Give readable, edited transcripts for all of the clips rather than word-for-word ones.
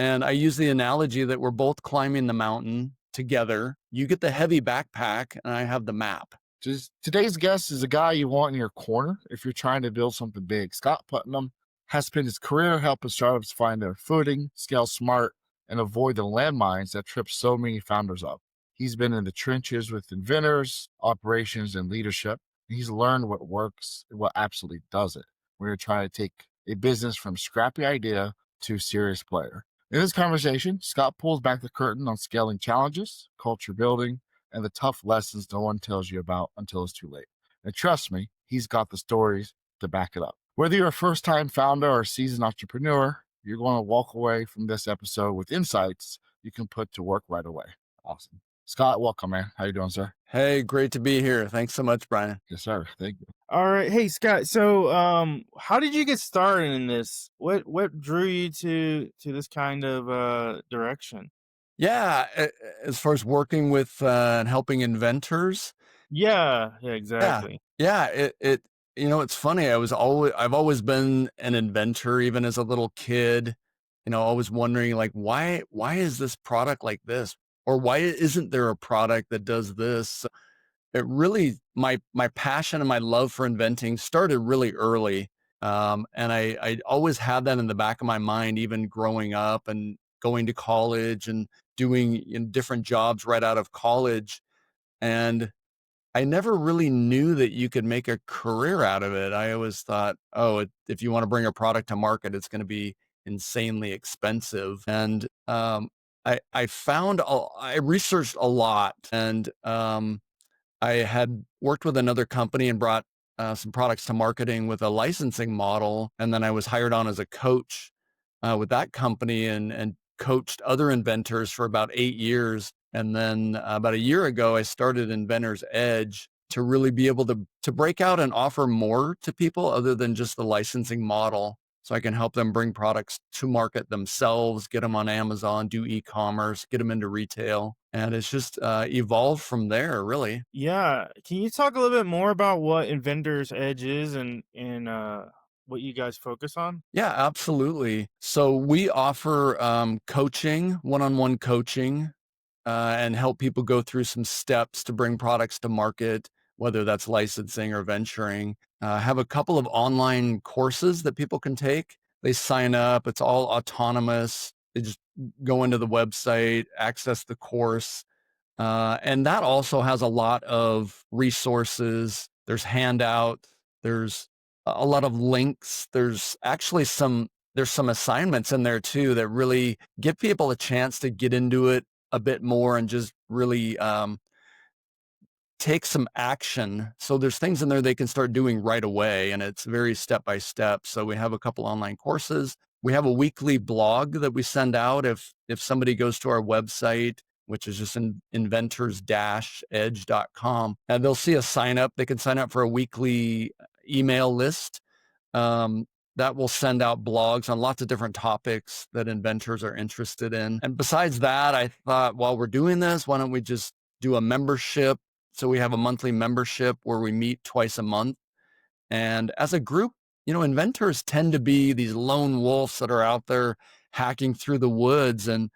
And I use the analogy that we're both climbing the mountain together. You get the heavy backpack, and I have the map. Just today's guest is a guy you want in your corner if you're trying to build something big. Scott Putnam has spent his career helping startups find their footing, scale smart, and avoid the landmines that trip so many founders up. He's been in the trenches with inventors, operations, and leadership. He's learned what works and what absolutely doesn't when you're trying to take a business from scrappy idea to serious player. In this conversation, Scott pulls back the curtain on scaling challenges, culture building, and the tough lessons no one tells you about until it's too late. And trust me, he's got the stories to back it up. Whether you're a first time founder or a seasoned entrepreneur, you're going to walk away from this episode with insights you can put to work right away. Awesome. Scott, welcome, man. How you doing, sir? Hey, great to be here. Thanks so much, Brian. Yes, sir. Thank you. All right. Hey, Scott. So, how did you get started in this? What drew you to this kind of direction? Yeah, as far as working with and helping inventors, Yeah, yeah, exactly. yeah. It's funny. I've always been an inventor, even as a little kid. Always wondering like why is this product like this, or why isn't there a product that does this? It really my passion and my love for inventing started really early, and I always had that in the back of my mind, even growing up and going to college and doing different jobs right out of college. And I never really knew that you could make a career out of it. I always thought, oh, if you want to bring a product to market, it's going to be insanely expensive. And I researched a lot, and I had worked with another company and brought some products to marketing with a licensing model, and then I was hired on as a coach with that company and coached other inventors for about 8 years. And then about a year ago, I started Inventor's Edge to really be able to break out and offer more to people other than just the licensing model. So I can help them bring products to market themselves, get them on Amazon, do e-commerce, get them into retail. And it's just evolved from there, really. Yeah. Can you talk a little bit more about what Inventor's Edge is and what you guys focus on? Yeah, absolutely. So we offer coaching, one-on-one coaching, and help people go through some steps to bring products to market, whether that's licensing or venturing. Have a couple of online courses that people can take. They sign up. It's all autonomous. They just go into the website, access the course, and that also has a lot of resources. There's handouts. There's a lot of links. There's some assignments in there too that really give people a chance to get into it a bit more and just really take some action. So there's things in there they can start doing right away, and it's very step by step. So we have a couple online courses. We have a weekly blog that we send out if somebody goes to our website, which is just inventors-edge.com, and they'll see a sign up. They can sign up for a weekly email list that will send out blogs on lots of different topics that inventors are interested in. And besides that, I thought while we're doing this, why don't we just do a membership? So we have a monthly membership where we meet twice a month. And as a group, inventors tend to be these lone wolves that are out there hacking through the woods. And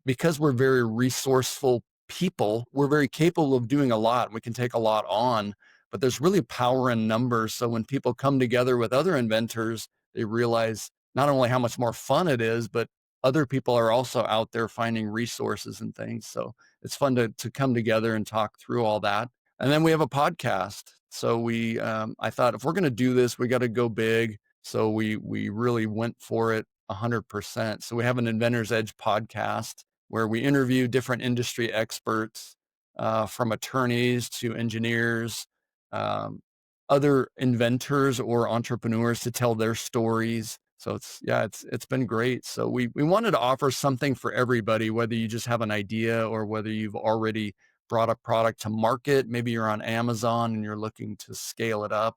because we're very resourceful people, we're very capable of doing a lot. We can take a lot on, but there's really power in numbers. So when people come together with other inventors, they realize not only how much more fun it is, but other people are also out there finding resources and things. So it's fun to come together and talk through all that. And then we have a podcast. So I thought if we're going to do this, we got to go big. So we really went for it 100%. So we have an Inventor's Edge podcast where we interview different industry experts, from attorneys to engineers, um, other inventors or entrepreneurs to tell their stories. So it's been great. So we wanted to offer something for everybody, whether you just have an idea or whether you've already brought a product to market. Maybe you're on Amazon and you're looking to scale it up,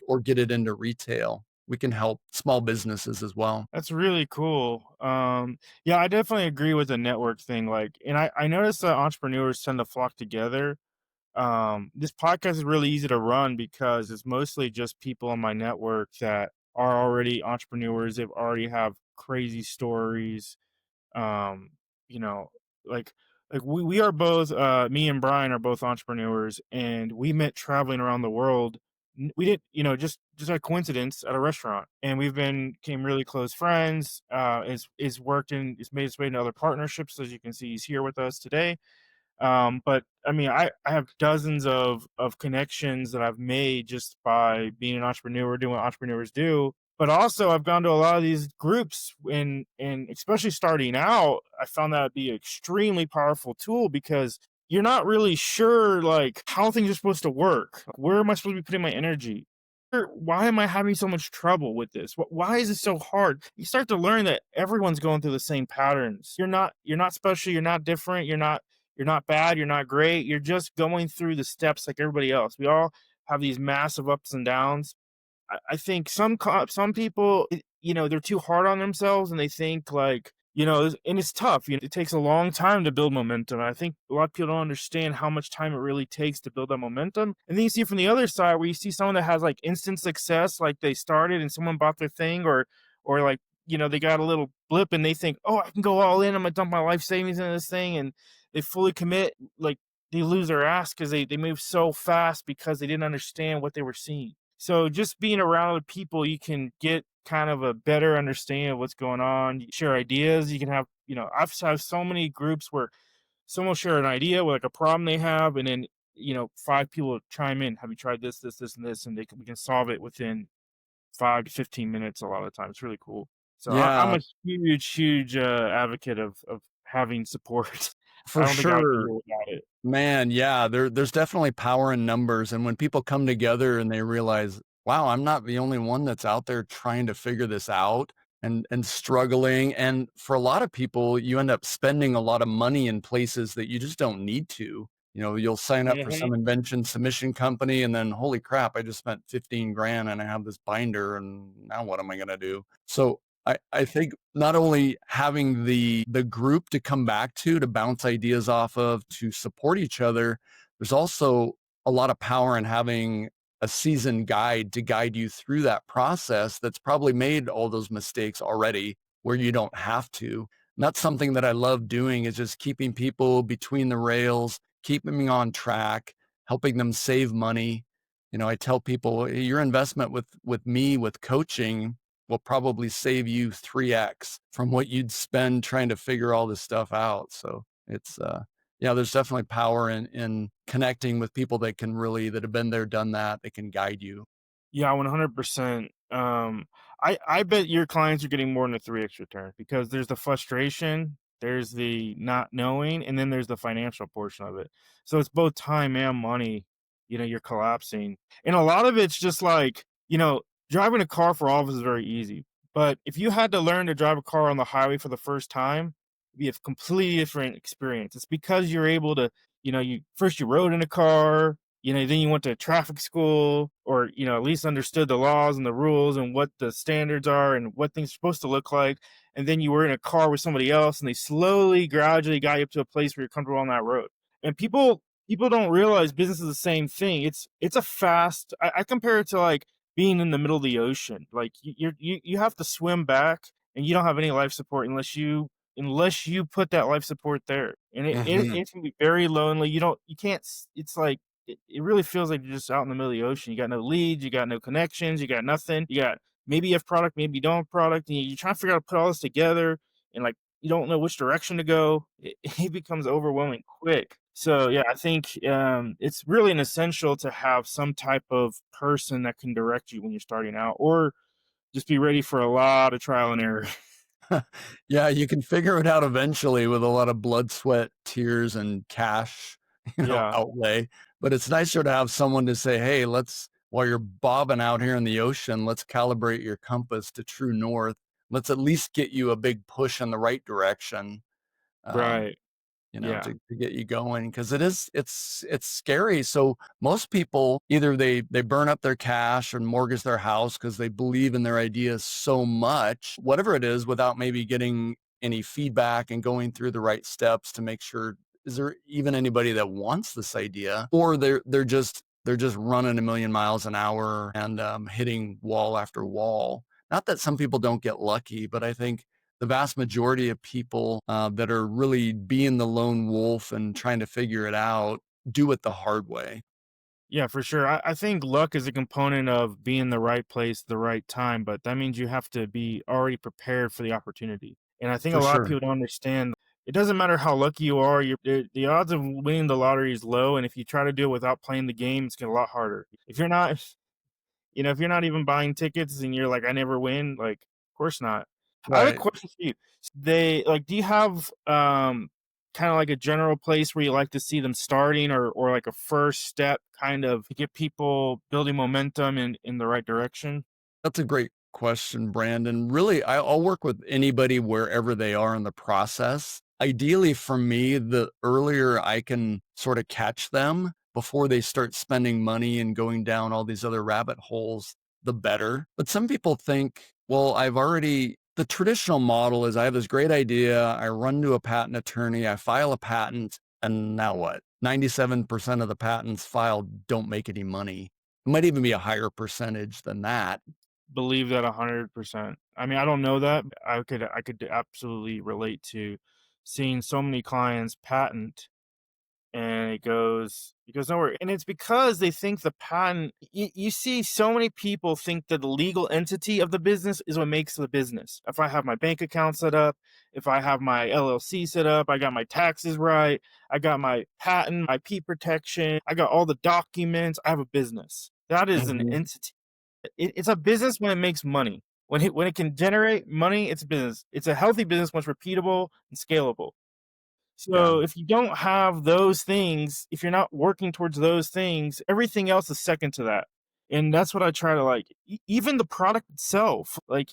or get it into retail. We can help small businesses as well. That's really cool. Yeah, I definitely agree with the network thing. And I noticed that entrepreneurs tend to flock together. This podcast is really easy to run because it's mostly just people on my network that are already entrepreneurs. They've already have crazy stories. Um, you know, like we are both me and Brian are both entrepreneurs, and we met traveling around the world. We didn't, just a coincidence at a restaurant, and we've became really close friends. Is worked in, it's made its way into other partnerships. As you can see, he's here with us today. But I mean, I have dozens of connections that I've made just by being an entrepreneur, doing what entrepreneurs do. But also, I've gone to a lot of these groups, and especially starting out, I found that to be an extremely powerful tool because you're not really sure like how things are supposed to work. Where am I supposed to be putting my energy? Why am I having so much trouble with this? Why is it so hard? You start to learn that everyone's going through the same patterns. You're not special. You're not different. You're not bad. You're not great. You're just going through the steps like everybody else. We all have these massive ups and downs. I think some people, they're too hard on themselves and they think like, and it's tough. It takes a long time to build momentum. I think a lot of people don't understand how much time it really takes to build that momentum. And then you see from the other side where you see someone that has like instant success, like they started and someone bought their thing, or like, they got a little blip and they think, oh, I can go all in. I'm gonna dump my life savings into this thing, and they fully commit. Like they lose their ass because they move so fast because they didn't understand what they were seeing. So just being around other people, you can get kind of a better understanding of what's going on. You share ideas. You can have, I've had so many groups where someone will share an idea with like a problem they have, and then five people chime in. Have you tried this, this, this, and this? And we can solve it within 5 to 15 minutes. A lot of the time, it's really cool. So I'm Yeah, a huge, huge advocate of having support. I for don't think I would be sure. here without it. Man, yeah, there's definitely power in numbers, and when people come together and they realize, "Wow, I'm not the only one that's out there trying to figure this out and struggling," and for a lot of people, you end up spending a lot of money in places that you just don't need to. You'll sign up for Mhm. some invention submission company and then, "Holy crap, I just spent 15 grand and I have this binder, and now what am I gonna do?" So I think not only having the group to come back to bounce ideas off of, to support each other, there's also a lot of power in having a seasoned guide to guide you through that process that's probably made all those mistakes already where you don't have to. And that's something that I love doing, is just keeping people between the rails, keeping them on track, helping them save money. I tell people, your investment with me with coaching will probably save you 3x from what you'd spend trying to figure all this stuff out. So it's yeah, there's definitely power in connecting with people that have been there, done that, they can guide you. Yeah, 100%. I bet your clients are getting more than a 3x return because there's the frustration, there's the not knowing, and then there's the financial portion of it. So it's both time and money, you're collapsing. And a lot of it's just like, driving a car for all of us is very easy. But if you had to learn to drive a car on the highway for the first time, it'd be a completely different experience. It's because you're able to, you rode in a car, then you went to traffic school, or, at least understood the laws and the rules and what the standards are and what things are supposed to look like. And then you were in a car with somebody else and they slowly, gradually got you up to a place where you're comfortable on that road. And people don't realize business is the same thing. It's a fast, I compare it to like being in the middle of the ocean. Like you have to swim back and you don't have any life support unless you put that life support there. And Mhm. it can be very lonely. You can't, it's like, it really feels like you're just out in the middle of the ocean. You got no leads, you got no connections, you got nothing. You got, maybe you have product, maybe you don't have product, and you're trying to figure out how to put all this together, and like you don't know which direction to go. It becomes overwhelming quick. So yeah, I think it's really an essential to have some type of person that can direct you when you're starting out, or just be ready for a lot of trial and error. Yeah, you can figure it out eventually with a lot of blood, sweat, tears, and cash, Yeah, outlay. But it's nicer to have someone to say, "Hey, while you're bobbing out here in the ocean, let's calibrate your compass to true north. Let's at least get you a big push in the right direction." Um, right. Yeah, to get you going, because it's scary. So most people, either they burn up their cash or mortgage their house because they believe in their ideas so much, whatever it is, without maybe getting any feedback and going through the right steps to make sure, is there even anybody that wants this idea, or they're just running a million miles an hour and hitting wall after wall. Not that some people don't get lucky, but I think the vast majority of people that are really being the lone wolf and trying to figure it out do it the hard way. Yeah, for sure. I think luck is a component of being in the right place, the right time, but that means you have to be already prepared for the opportunity. And I think a For lot of sure. people don't understand it doesn't matter how lucky you are, the odds of winning the lottery is low. And if you try to do it without playing the game, it's gonna a lot harder. If you're not, if you're not even buying tickets and you're like, I never win, like, of course not. I have a Right. question for you. They like, do you have kind of like a general place where you like to see them starting or like a first step kind of to get people building momentum in the right direction? That's a great question, Brandon. Really, I'll work with anybody wherever they are in the process. Ideally, for me, the earlier I can sort of catch them before they start spending money and going down all these other rabbit holes, the better. But some people think, well, the traditional model is I have this great idea, I run to a patent attorney, I file a patent, and now what? 97% of the patents filed don't make any money. It might even be a higher percentage than that. Believe that 100%. I mean, I don't know that. I could absolutely relate to seeing so many clients patent and it goes nowhere. And it's because they think the patent you see so many people think that the legal entity of the business is what makes the business. If I have my bank account set up, if I have my LLC set up, I got my taxes right, I got my patent, my IP protection, I got all the documents, I have a business. That is an Mhm. entity. It's a business when it makes money. When it can generate money, it's a business. It's a healthy business when it's repeatable and scalable. Yeah. So if you don't have those things, if you're not working towards those things, everything else is second to that. And that's what I try to like. Even the product itself, like,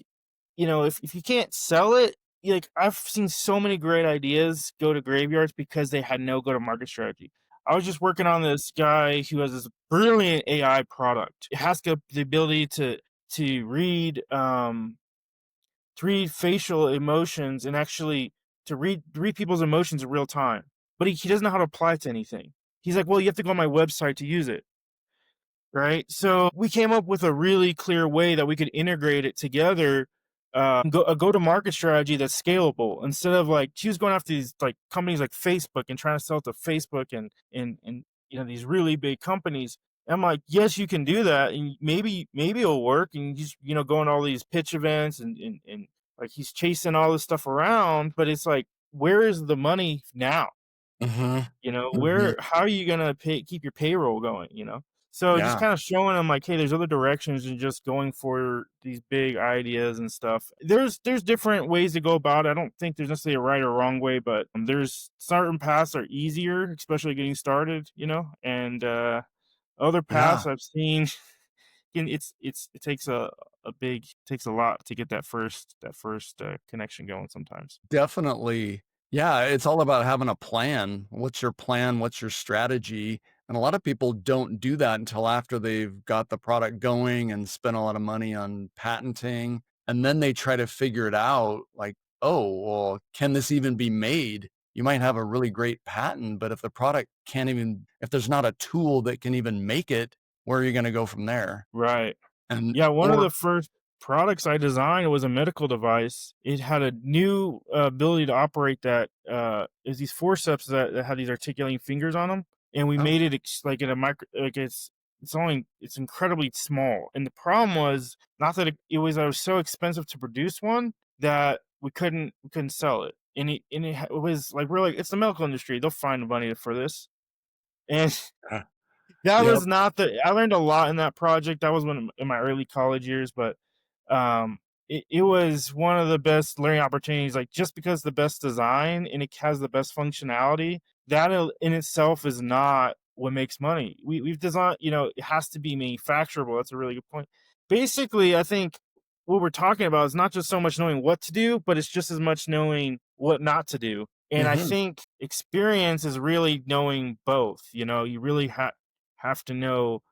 if you can't sell it, like I've seen so many great ideas go to graveyards because they had no go to market strategy. I was just working on this guy who has this brilliant AI product. It has the ability to read to read facial emotions and actually to read people's emotions in real time. But he doesn't know how to apply it to anything. He's like, well, you have to go on my website to use it. Right. So we came up with a really clear way that we could integrate it together, a go to market strategy that's scalable instead of like she was going after these like companies like Facebook and trying to sell it to Facebook and these really big companies. I'm like, yes, you can do that, and maybe it'll work. And just go on all these pitch events and like he's chasing all this stuff around, but it's like, where is the money now? Mhm. Mhm. Where how are you gonna keep your payroll going? So just Yeah, kinda showing them like, "Hey, there's other directions than just going for these big ideas and stuff." There's different ways to go about it. I don't think there's necessarily a right or wrong way, but, there's certain paths are easier, especially getting started, and, other yeah. paths I've seen, and it takes it takes a lot to get that first connection going sometimes. Definitely. Yeah, it's all about having a plan. What's your plan? What's your strategy? And a lot of people don't do that until after they've got the product going and spent a lot of money on patenting. And then they try to figure it out like, oh, well, can this even be made? You might have a really great patent, but if the product can't even, if there's not a tool that can even make it, where are you going to go from there? Right. And, Yeah, one of or, the first products I designed was a medical device. It had a new ability to operate that is these forceps that had these articulating fingers on them, and we oh, made it like in a micro, like it's incredibly small. And the problem was not that it was so expensive to produce one that we couldn't sell it. It was like we're like it's the medical industry; they'll find money for this. And yeah. that Yep. was not the I learned a lot in that project. That was when in my early college years, but, it was one of the best learning opportunities, like, just because the best design and it has the best functionality, that in itself is not what makes money. We've designed it has to be manufacturable. That's a really good point. Basically, I think what we're talking about is not just so much knowing what to do, but it's just as much knowing what not to do. And I Mhm. think experience is really knowing both. You really have to know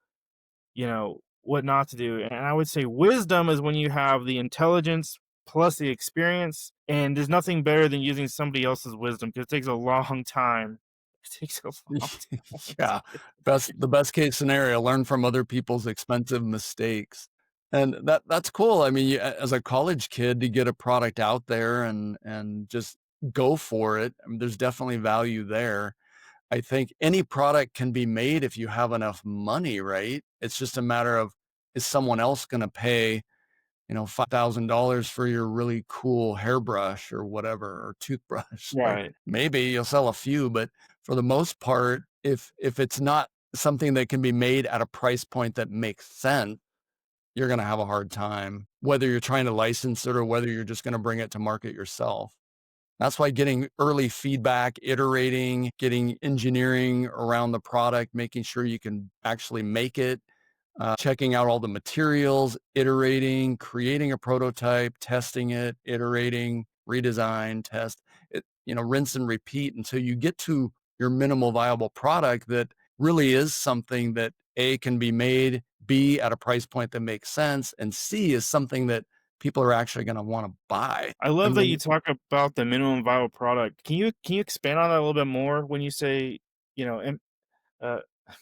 what not to do. And I would say wisdom is when you have the intelligence plus the experience. And there's nothing better than using somebody else's wisdom because it takes a long time. It takes a long time. Yeah. The best case scenario, learn from other people's expensive mistakes. And that's cool. I mean, as a college kid to get a product out there and just go for it, I mean, there's definitely value there. I think any product can be made if you have enough money, right? It's just a matter of, is someone else gonna pay, $5,000 for your really cool hairbrush or whatever, or toothbrush? Like, Right. maybe you'll sell a few, but for the most part, if it's not something that can be made at a price point that makes sense, you're gonna have a hard time, whether you're trying to license it or whether you're just gonna bring it to market yourself. That's why getting early feedback, iterating, getting engineering around the product, making sure you can actually make it, checking out all the materials, iterating, creating a prototype, testing it, iterating, redesign, test it, rinse and repeat until you get to your minimal viable product that really is something that A, can be made, B, at a price point that makes sense, and C, is something that people are actually going to want to buy. I I love that you mean, talk about the minimum viable product. Can you expand on that a little bit more when you say, you know, uh,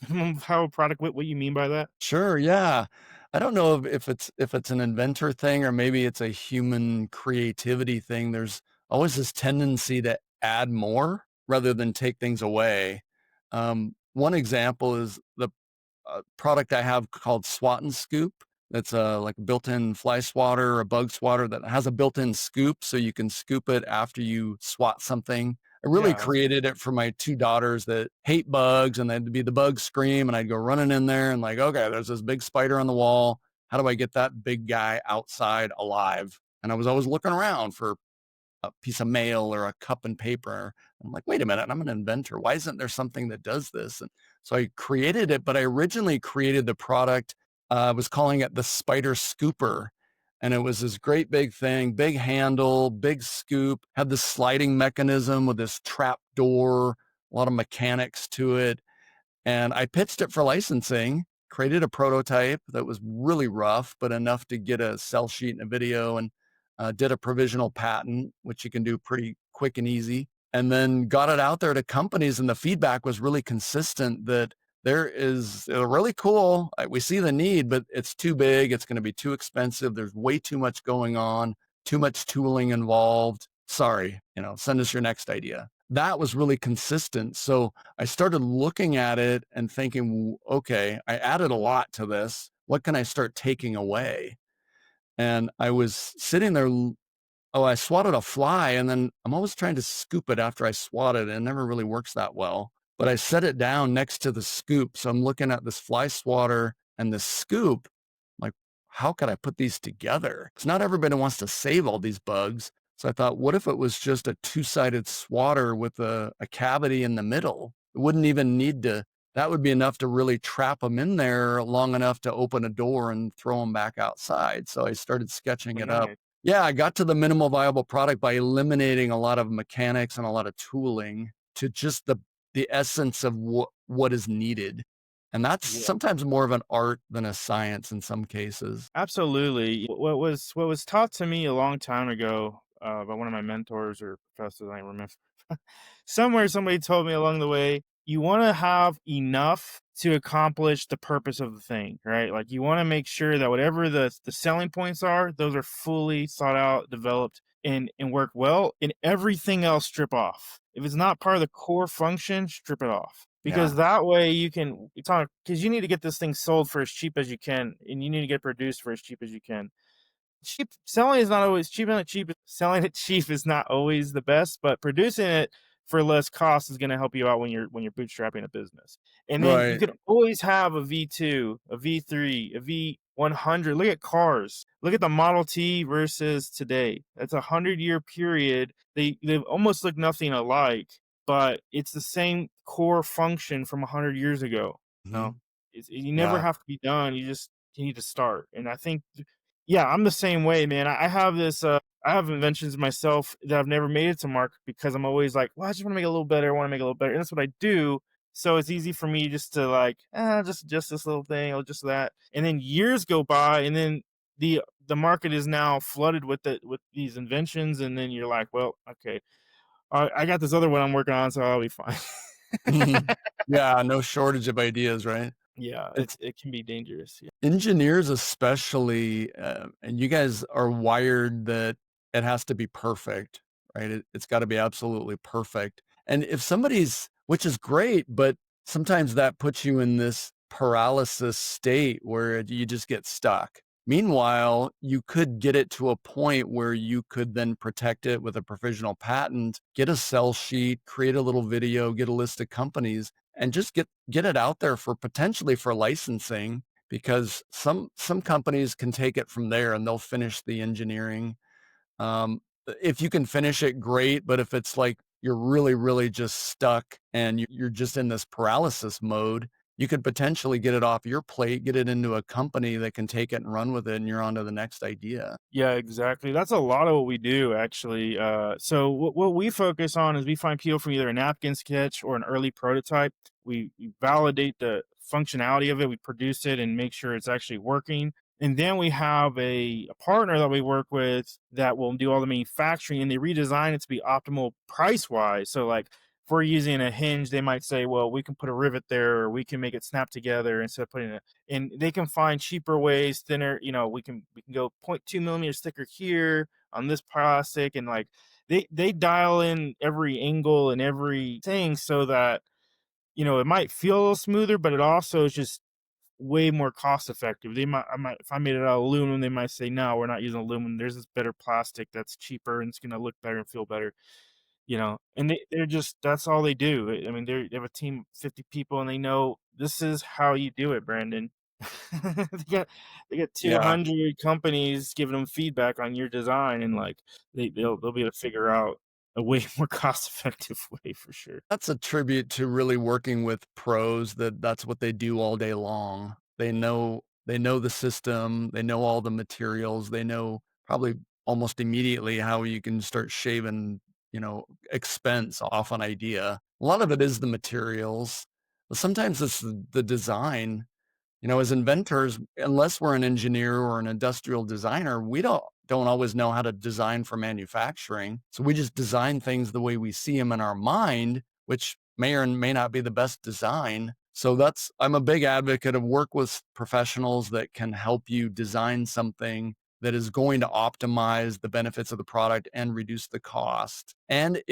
minimum viable product? What you mean by that? sure, yeah. I don't know if it's an inventor thing or maybe it's a human creativity thing. There's always this tendency to add more rather than take things away. One example is the product I have called Swat and Scoop. It's a like a built-in fly swatter, a bug swatter that has a built-in scoop, so you can scoop it after you swat something. I really Yeah, created it for my 2 daughters that hate bugs, and they'd be the bug scream, and I'd go running in there and like, "Okay, there's this big spider on the wall. How do I get that big guy outside alive?" And I was always looking around for a piece of mail or a cup and paper. I'm like, wait a minute, I'm an inventor. Why isn't there something that does this? And so I created it, but I originally created the product. I was calling it the Spider Scooper. And it was this great big thing, big handle, big scoop, had this sliding mechanism with this trap door, a lot of mechanics to it. And I pitched it for licensing, created a prototype that was really rough, but enough to get a sell sheet and a video, and did a provisional patent, which you can do pretty quick and easy. And then got it out there to companies, and the feedback was really consistent that there is really cool. We see the need, but it's too big. It's going to be too expensive. There's way too much going on, too much tooling involved. Sorry, send us your next idea. That was really consistent. So I started looking at it and thinking, okay, I added a lot to this. What can I start taking away? And I was sitting there. Oh, I swatted a fly and then I'm always trying to scoop it after I swat it. And it never really works that well. But I set it down next to the scoop. So I'm looking at this fly swatter and the scoop. Like, how could I put these together? Because not everybody wants to save all these bugs. So I thought, what if it was just a two-sided swatter with a cavity in the middle? It wouldn't even need to, that would be enough to really trap them in there long enough to open a door and throw them back outside. So I started sketching well, it up. nice. Yeah, I got to the minimal viable product by eliminating a lot of mechanics and a lot of tooling to just the essence of what is needed. And that's Yeah, sometimes more of an art than a science in some cases. absolutely. What was taught to me a long time ago by one of my mentors or professors, I don't remember. Somewhere somebody told me along the way, you want to have enough to accomplish the purpose of the thing, right? Like you want to make sure that whatever the selling points are, those are fully thought out, developed, and work well, and everything else strip off. If it's not part of the core function, strip it off. Yeah, Because that way you can it's on because you need to get this thing sold for as cheap as you can, and you need to get produced for as cheap as you can. Cheap selling is not always cheap, and cheap selling it cheap is not always the best, but producing it for less cost is going to help you out when you're bootstrapping a business. And then you right. could always have a V2, a V3, a V100. Look at cars. Look at the Model T versus today. That's 100-year period. They almost look nothing alike, but it's the same core function from 100 years ago. No, Mhm. you never Yeah. have to be done. You need to start. And I think yeah, I'm the same way, man. I have this, I have inventions myself that I've never made it to market because I'm always like, well, I just want to make it a little better. I want to make it a little better. And that's what I do. So it's easy for me just to like, just this little thing or just that. And then years go by, and then the market is now flooded with these inventions. And then you're like, well, okay, I got this other one I'm working on, so I'll be fine. Mhm. Yeah, no shortage of ideas, right? Yeah, It's it can be dangerous. Yeah. engineers especially, and you guys are wired that it has to be perfect, right? It's got to be absolutely perfect. And if somebody's, which is great, but sometimes that puts you in this paralysis state where you just get stuck. Meanwhile, you could get it to a point where you could then protect it with a provisional patent, get a sell sheet, create a little video, get a list of companies, and just get it out there for potentially for licensing, because some companies can take it from there and they'll finish the engineering. Um, if you can finish it, great, but if it's like you're really, really just stuck and you're just in this paralysis mode, you could potentially get it off your plate, get it into a company that can take it and run with it, and you're on to the next idea. Yeah, exactly. That's a lot of what we do, actually. So what we focus on is we find people from either a napkin sketch or an early prototype. We validate the functionality of it. We produce it and make sure it's actually working. And then we have a partner that we work with that will do all the manufacturing, and they redesign it to be optimal price wise. So like if we're using a hinge, they might say, well, we can put a rivet there, or we can make it snap together instead of putting it, and they can find cheaper ways, thinner, we can go 0.2 millimeters thicker here on this plastic, and like they dial in every angle and everything so that it might feel a little smoother, but it also is just way more cost effective. If I made it out of aluminum, they might say, no, we're not using aluminum. There's this better plastic that's cheaper and it's gonna look better and feel better. And they're just that's all they do. I mean, they have a team of 50 people and they know this is how you do it, Brandon. They got Yeah. 200 companies giving them feedback on your design, and like they'll be able to figure out a way more cost effective way for sure. That's a tribute to really working with pros, that's what they do all day long. They know the system, they know all the materials, they know probably almost immediately how you can start shaving, expense off an idea. A lot of it is the materials, but sometimes it's the design. As inventors, unless we're an engineer or an industrial designer, we don't always know how to design for manufacturing. So we just design things the way we see them in our mind, which may or may not be the best design. So I'm a big advocate of work with professionals that can help you design something that is going to optimize the benefits of the product and reduce the cost. And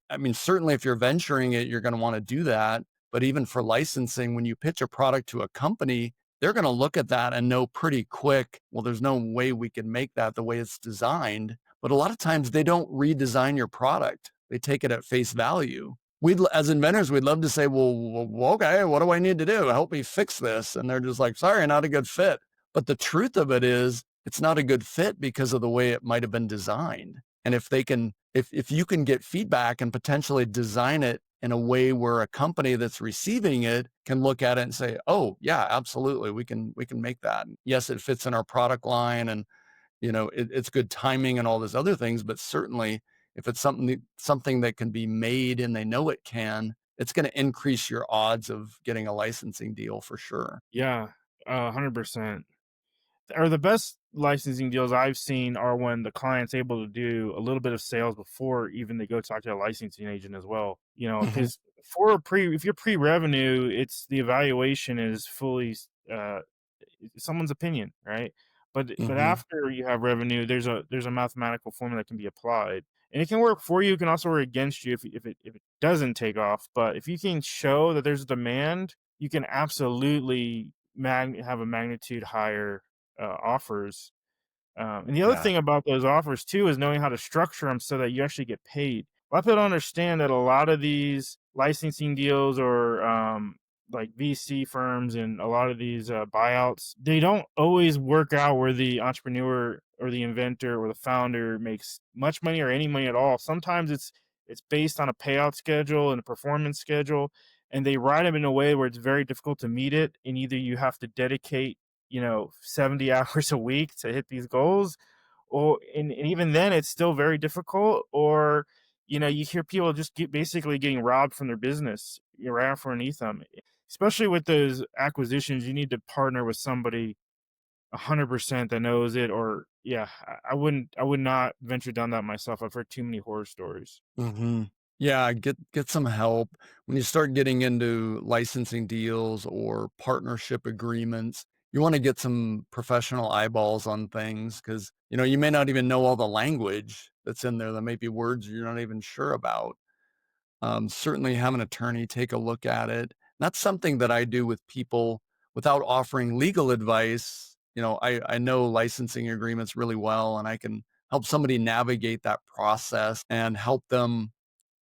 I mean, certainly if you're venturing it, you're going to want to do that. But even for licensing, when you pitch a product to a company, they're going to look at that and know pretty quick, well, there's no way we can make that the way it's designed. But a lot of times they don't redesign your product. They take it at face value. As inventors, we'd love to say, well, okay, what do I need to do? Help me fix this. And they're just like, sorry, not a good fit. But the truth of it is it's not a good fit because of the way it might have been designed. And if you can get feedback and potentially design it in a way where a company that's receiving it can look at it and say, oh yeah, absolutely, we can make that. Yes, it fits in our product line, and it's good timing and all those other things, but certainly if it's something that can be made and they know it can, it's going to increase your odds of getting a licensing deal for sure. Yeah, 100%. Or the best licensing deals I've seen are when the client's able to do a little bit of sales before even they go talk to a licensing agent as well. Hmm. Because if you're pre-revenue, it's the evaluation is fully someone's opinion, right? But Hmm. after you have revenue, there's a mathematical formula that can be applied, and it can work for you. It can also work against you if it doesn't take off. But if you can show that there's a demand, you can absolutely have a magnitude higher offers. And the other Yeah. thing about those offers too is knowing how to structure them so that you actually get paid. A lot of people don't understand that a lot of these licensing deals or like VC firms and a lot of these buyouts, they don't always work out where the entrepreneur or the inventor or the founder makes much money or any money at all. Sometimes it's based on a payout schedule and a performance schedule, and they write them in a way where it's very difficult to meet it. And either you have to dedicate 70 hours a week to hit these goals, or and even then it's still very difficult, or you hear people just basically getting robbed from their business right out from underneath them. Especially with those acquisitions, you need to partner with somebody 100% that knows it, or yeah, I would not venture down that myself. I've heard too many horror stories. Hmm. Yeah, get some help. When you start getting into licensing deals or partnership agreements, you wanna get some professional eyeballs on things because you may not even know all the language that's in there. There may be words you're not even sure about. Certainly have an attorney take a look at it. That's something that I do with people without offering legal advice. I know licensing agreements really well, and I can help somebody navigate that process and help them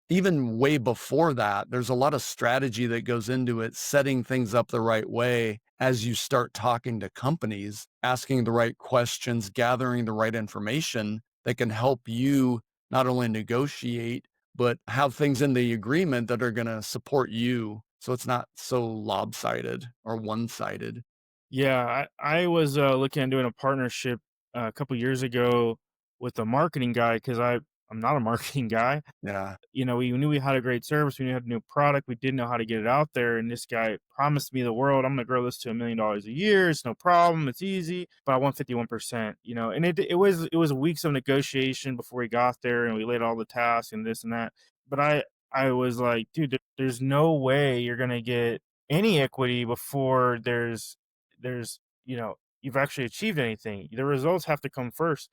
even way before that. There's a lot of strategy that goes into it, setting things up the right way as you start talking to companies, asking the right questions, gathering the right information that can help you not only negotiate, but have things in the agreement that are going to support you. So it's not so lopsided or one sided. Yeah, I was looking at doing a partnership a couple years ago with a marketing guy because I'm not a marketing guy. Yeah. We knew we had a great service, we knew we had a new product, we didn't know how to get it out there. And this guy promised me the world. I'm gonna grow this to $1 million a year. It's no problem. It's easy. But I want 51%. And it was weeks of negotiation before we got there, and we laid all the tasks and this and that. But I was like, dude, there's no way you're gonna get any equity before you've actually achieved anything. The results have to come first.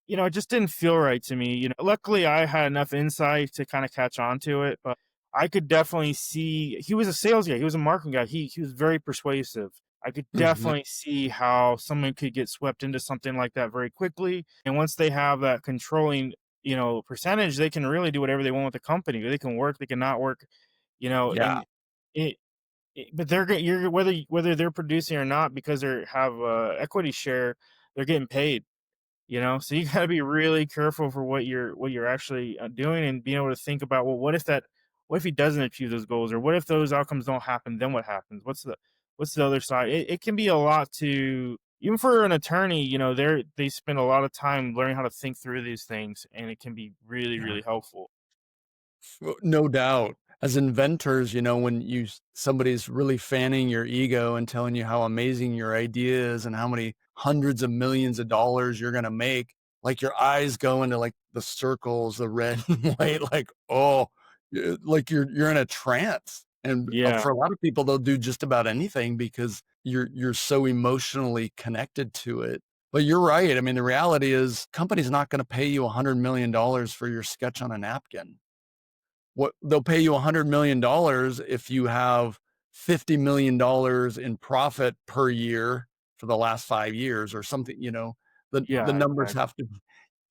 It just didn't feel right to me. Luckily I had enough insight to kind of catch on to it, but I could definitely see he was a sales guy, he was a marketing guy. He was very persuasive. I could Mhm. definitely see how someone could get swept into something like that very quickly. And once they have that controlling, percentage, they can really do whatever they want with the company. They can work, they can not work, Yeah. and it, but you're whether they're producing or not because they have equity share, they're getting paid. So you got to be really careful for what you're actually doing, and being able to think about, well, what if he doesn't achieve those goals, or what if those outcomes don't happen? Then what happens? What's the other side? It can be a lot to, even for an attorney. They spend a lot of time learning how to think through these things, and it can be really Yeah. really helpful. No doubt. As inventors, when somebody's really fanning your ego and telling you how amazing your idea is and how many hundreds of millions of dollars you're gonna make, like your eyes go into like the circles, the red and white, like, oh, like you're in a trance. And Yeah, for a lot of people, they'll do just about anything because you're so emotionally connected to it. But you're right. I mean, the reality is company's not gonna pay you $100 million for your sketch on a napkin. What they'll pay you $100 million if you have $50 million in profit per year for the last 5 years or something. The yeah, numbers exactly. have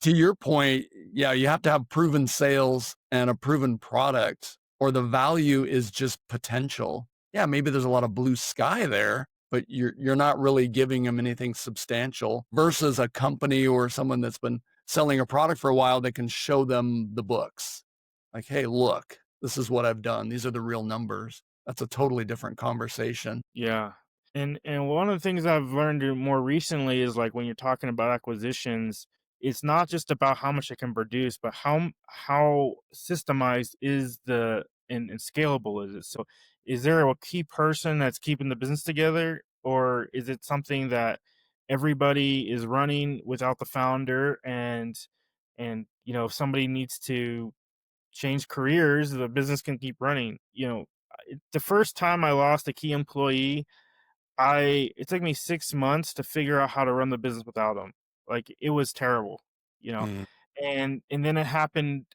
to your point, yeah, you have to have proven sales and a proven product, or the value is just potential. Yeah, maybe there's a lot of blue sky there, but you're not really giving them anything substantial versus a company or someone that's been selling a product for a while that can show them the books. Like, "Hey, look, this is what I've done. These are the real numbers." That's a totally different conversation. Yeah. And one of the things I've learned more recently is, like, when you're talking about acquisitions, it's not just about how much it can produce, but how systemized is and scalable is it? So is there a key person that's keeping the business together, or is it something that everybody is running without the founder, and if somebody needs to change careers, the business can keep running. The first time I lost a key employee, it took me 6 months to figure out how to run the business without him. Like, it was terrible, you know? Mm, And then it happened,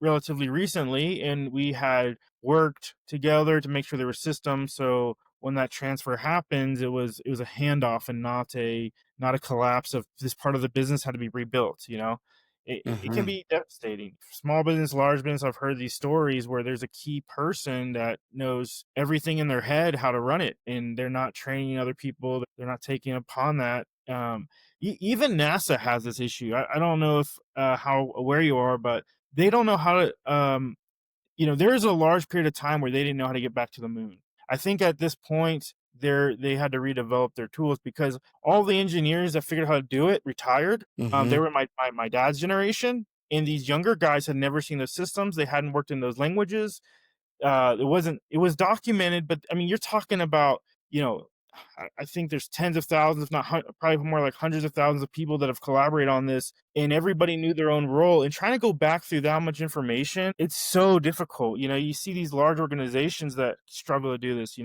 relatively recently, and we had worked together to make sure there were systems, so when that transfer happens, it was a handoff and not a collapse of this part of the business had to be rebuilt, you know? It can mhm, be devastating. Small business, large business, I've heard these stories where there's a key person that knows everything in their head how to run it, and they're not training other people, they're not taking upon that. Even NASA has this issue. I don't know if how aware you are, but they don't know how to. There's a large period of time where they didn't know how to get back to the moon. I think at this point they had to redevelop their tools because all the engineers that figured out how to do it retired. They mhm, were my dad's generation, and these younger guys had never seen those systems. They hadn't worked in those languages. It was documented, but I mean, you're talking about, I think there's tens of thousands, if not probably more like hundreds of thousands of people that have collaborated on this, and everybody knew their own role. And trying to go back through that much information, it's so difficult. You see these large organizations that struggle to do this.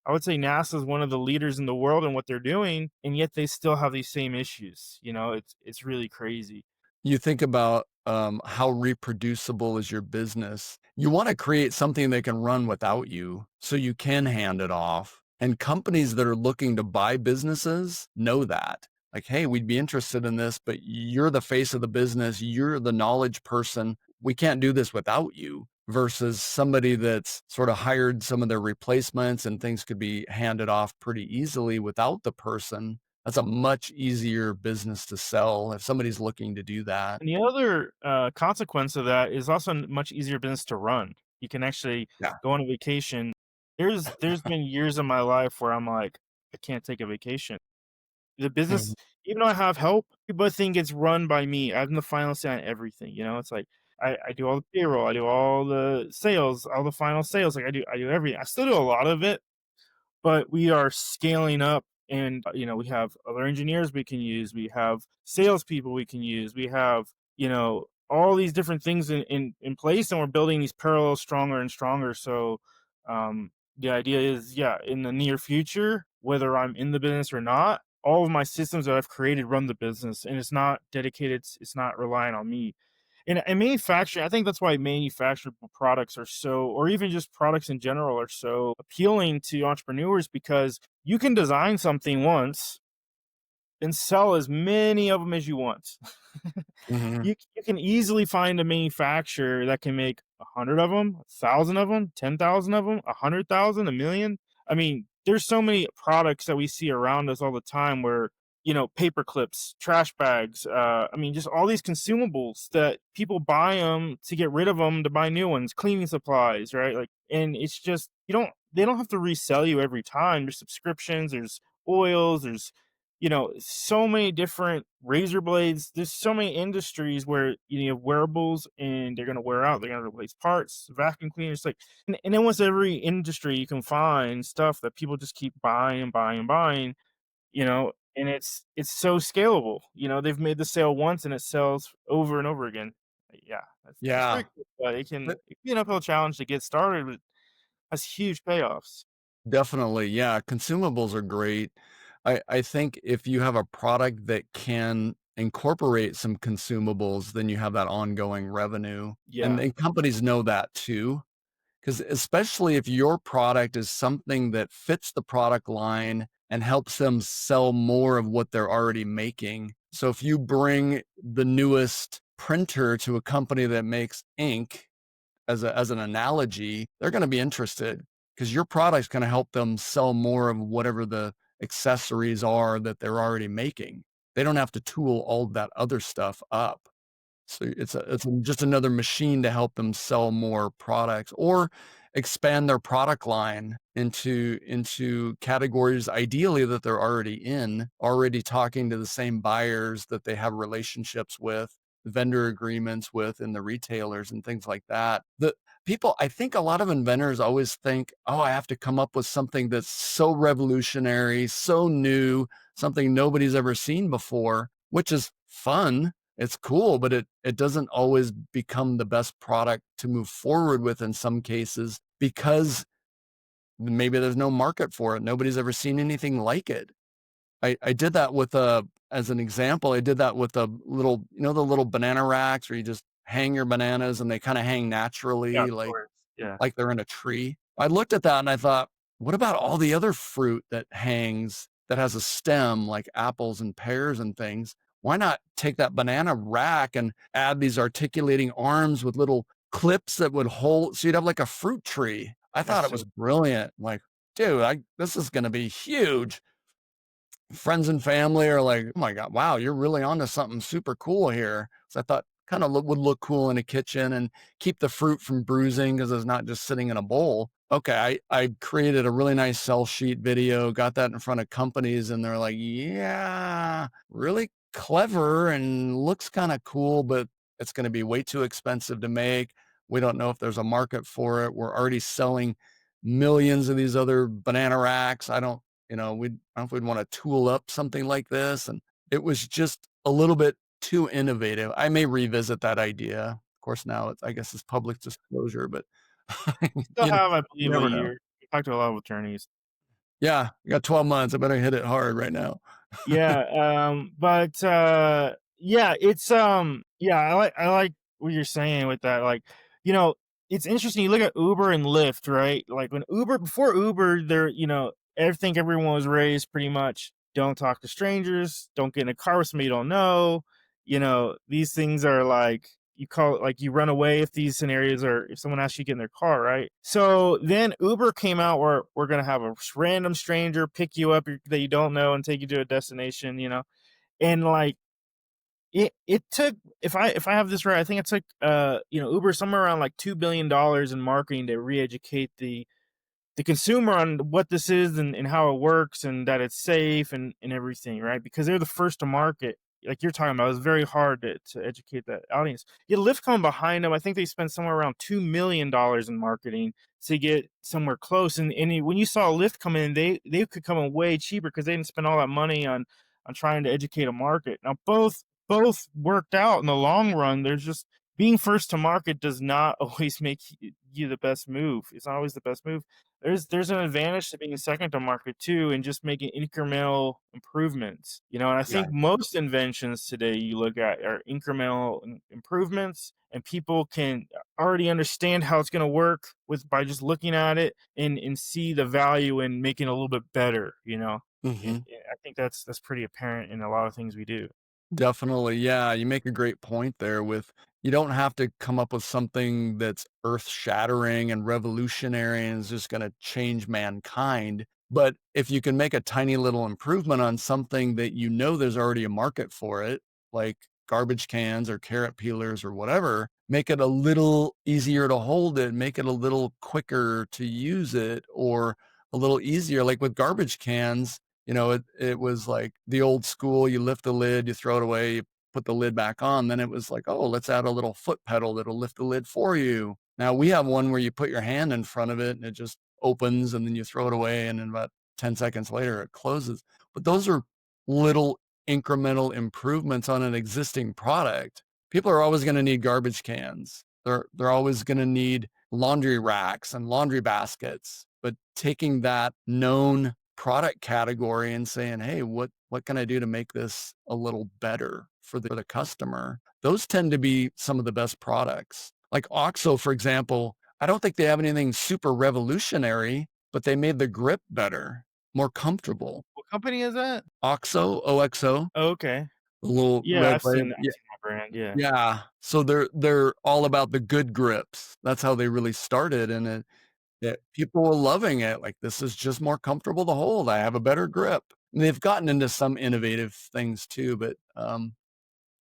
I would say NASA is one of the leaders in the world in what they're doing, and yet they still have these same issues. It's really crazy. You think about how reproducible is your business. You want to create something that can run without you so you can hand it off. And companies that are looking to buy businesses know that. Like, hey, we'd be interested in this, but you're the face of the business. You're the knowledge person. We can't do this without you versus somebody that's sort of hired some of their replacements and things could be handed off pretty easily without the person. That's a much easier business to sell if somebody's looking to do that. And the other consequence of that is also a much easier business to run. You can actually Yeah. go on a vacation. There's been years of my life where I'm like, I can't take a vacation. The business, Mhm. even though I have help, people think it's run by me. I'm the final say on everything. It's like I do all the payroll, I do all the sales, all the final sales. Like I do everything. I still do a lot of it, but we are scaling up, and we have other engineers we can use, we have salespeople we can use, we have all these different things in place, and we're building these parallels stronger and stronger. So the idea is, yeah, in the near future, whether I'm in the business or not, all of my systems that I've created run the business, and it's not dedicated, it's not relying on me. And manufacturing, I think that's why manufacturable products are so, or even just products in general, are so appealing to entrepreneurs, because you can design something once and sell as many of them as you want. Mhm. You can easily find a manufacturer that can make 100 of them, 1,000 of them, 10,000 of them, 100,000, a million. I mean, there's so many products that we see around us all the time where, paper clips, trash bags, I mean, just all these consumables that people buy them to get rid of them to buy new ones, cleaning supplies, right? Like, and it's just, they don't have to resell you every time. There's subscriptions, there's oils, there's so many different razor blades. There's so many industries where you have wearables and they're going to wear out. They're going to replace parts, vacuum cleaners, like, and almost every industry you can find stuff that people just keep buying and buying and buying. And it's so scalable. They've made the sale once and it sells over and over again. Yeah, that's Yeah. pretty cool. But But it can be an uphill challenge to get started, but it has huge payoffs. definitely, yeah, consumables are great. I think if you have a product that can incorporate some consumables, then you have that ongoing revenue, and Yeah, and companies know that too. Because especially if your product is something that fits the product line and helps them sell more of what they're already making. So if you bring the newest printer to a company that makes ink, as an analogy, they're gonna be interested because your product's gonna help them sell more of whatever the accessories are that they're already making. They don't have to tool all that other stuff up. So it's just another machine to help them sell more products or expand their product line into categories ideally that they're already in, already talking to the same buyers that they have relationships with, vendor agreements with, and the retailers and things like that. The people, I think a lot of inventors always think, "Oh, I have to come up with something that's so revolutionary, so new, something nobody's ever seen before," which is fun, it's cool, but it doesn't always become the best product to move forward with in some cases because maybe there's no market for it. Nobody's ever seen anything like it. I did that with a as an example, I did that with a little, the little banana racks where you just hang your bananas and they kinda hang yeah, naturally of course. Yeah. like they're in a tree. I looked at that and I thought, what about all the other fruit that hangs that has a stem like apples and pears and things? Why not take that banana rack and add these articulating arms with little clips that would hold so you'd have like a fruit tree? I That's thought it so was brilliant. Like, dude, this is going to be huge. Friends and family are like, "Oh my god, wow, you're really onto something super cool here." So I thought kinda would look cool in a kitchen and keep the fruit from bruising because it's not just sitting in a bowl. Okay, I created a really nice sell sheet video, got that in front of companies, and they're like, "Yeah, really clever and looks kinda cool, but it's gonna be way too expensive to make. We don't know if there's a market for it. We're already selling millions of these other banana racks. I don't I don't know if we'd want to tool up something like this. And it was just a little bit too innovative. I may revisit that idea. Of course, now I guess it's public disclosure, but Still you have, I believe, a never know. year. We talked to a lot of attorneys. Yeah, I got 12 months. I better hit it hard right now. Yeah, but, yeah, yeah, I like what you're saying with that, like, you know, it's interesting, you look at Uber and Lyft, right? Like, when Uber before Uber, I think everyone was raised pretty much, don't talk to strangers, don't get in a car with somebody you don't know, these things are like, you call it like you run away if these scenarios are if someone asks you to get in their car, right? So then Uber came out where we're gonna have a random stranger pick you up that you don't know and take you to a destination, and like it took if I have this right, I think it took Uber somewhere around like $2 billion in marketing to re-educate the consumer on what this is and how it works and that it's safe and everything, right? Because they're the first to market. Like you're talking about, it's very hard to educate that audience. Yeah, Lyft coming behind them, I think they spent somewhere around $2 million in marketing to get somewhere close. And when you saw Lyft come in, they could come in way cheaper because they didn't spend all that money on trying to educate a market. Now both worked out in the long run. There's just being first to market does not always make you the best move. It's not always the best move. There's an advantage to being second to market too and just making incremental improvements. And I Yeah. think most inventions today you look at are incremental improvements, and people can already understand how it's going to work with by just looking at it and see the value in making it a little bit better. And Mhm. I think that's pretty apparent in a lot of things we do. Definitely. Yeah, you make a great point there with you don't have to come up with something that's earth-shattering and revolutionary and is just gonna change mankind. But if you can make a tiny little improvement on something that you know there's already a market for it, like garbage cans or carrot peelers or whatever, make it a little easier to hold it, make it a little quicker to use it, or a little easier. Like with garbage cans, it was like the old school, you lift the lid, you throw it away, you put the lid back on. Then it was like, "Oh, let's add a little foot pedal that'll lift the lid for you." Now we have one where you put your hand in front of it and it just opens and then you throw it away and then about 10 seconds later it closes. But those are little incremental improvements on an existing product. People are always gonna need garbage cans. They're always gonna need laundry racks and laundry baskets, but taking that known product category and saying, "Hey, what can I do to make this a little better for the customer?" Those tend to be some of the best products. Like OXO, for example, I don't think they have anything super revolutionary, but they made the grip better, more comfortable. What company is that? OXO, OXO, Oh, okay. the little Yeah, red I've label. seen I've seen that brand. Yeah. Yeah. So they're all about the good grips. That's how they really started, and people were loving it, like, "This is just more comfortable to hold, I have a better grip." And they've gotten into some innovative things too, but,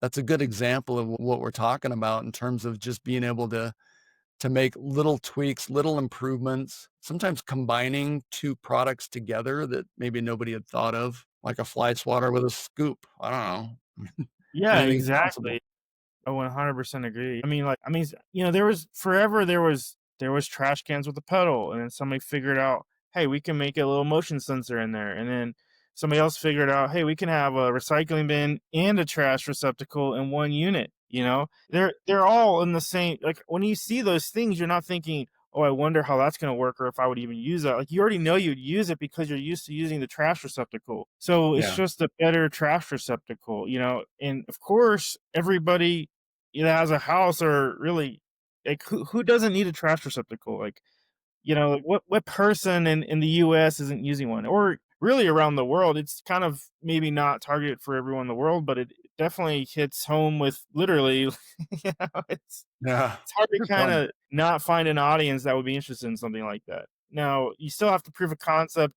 that's a good example of what we're talking about in terms of just being able to make little tweaks, little improvements, sometimes combining 2 products together that maybe nobody had thought of, like a fly swatter with a scoop. I don't know. Yeah, Anything's possible. exactly. I 100% agree. There was forever there was trash cans with a pedal, and then somebody figured out, hey, we can make a little motion sensor in there, and then somebody else figured out, hey, we can have a recycling bin and a trash receptacle in one unit. They're all in the same. Like when you see those things, you're not thinking, oh, I wonder how that's going to work or if I would even use that. Like you already know you'd use it because you're used to using the trash receptacle. So it's Yeah. just a better trash receptacle. And of course, everybody that has a house or really like who doesn't need a trash receptacle? Like, what person in the US isn't using one? Or really around the world, it's kind of maybe not targeted for everyone in the world, but it definitely hits home with literally, it's Yeah. it's hard to Good point. kinda not find an audience that would be interested in something like that. Now, you still have to prove a concept.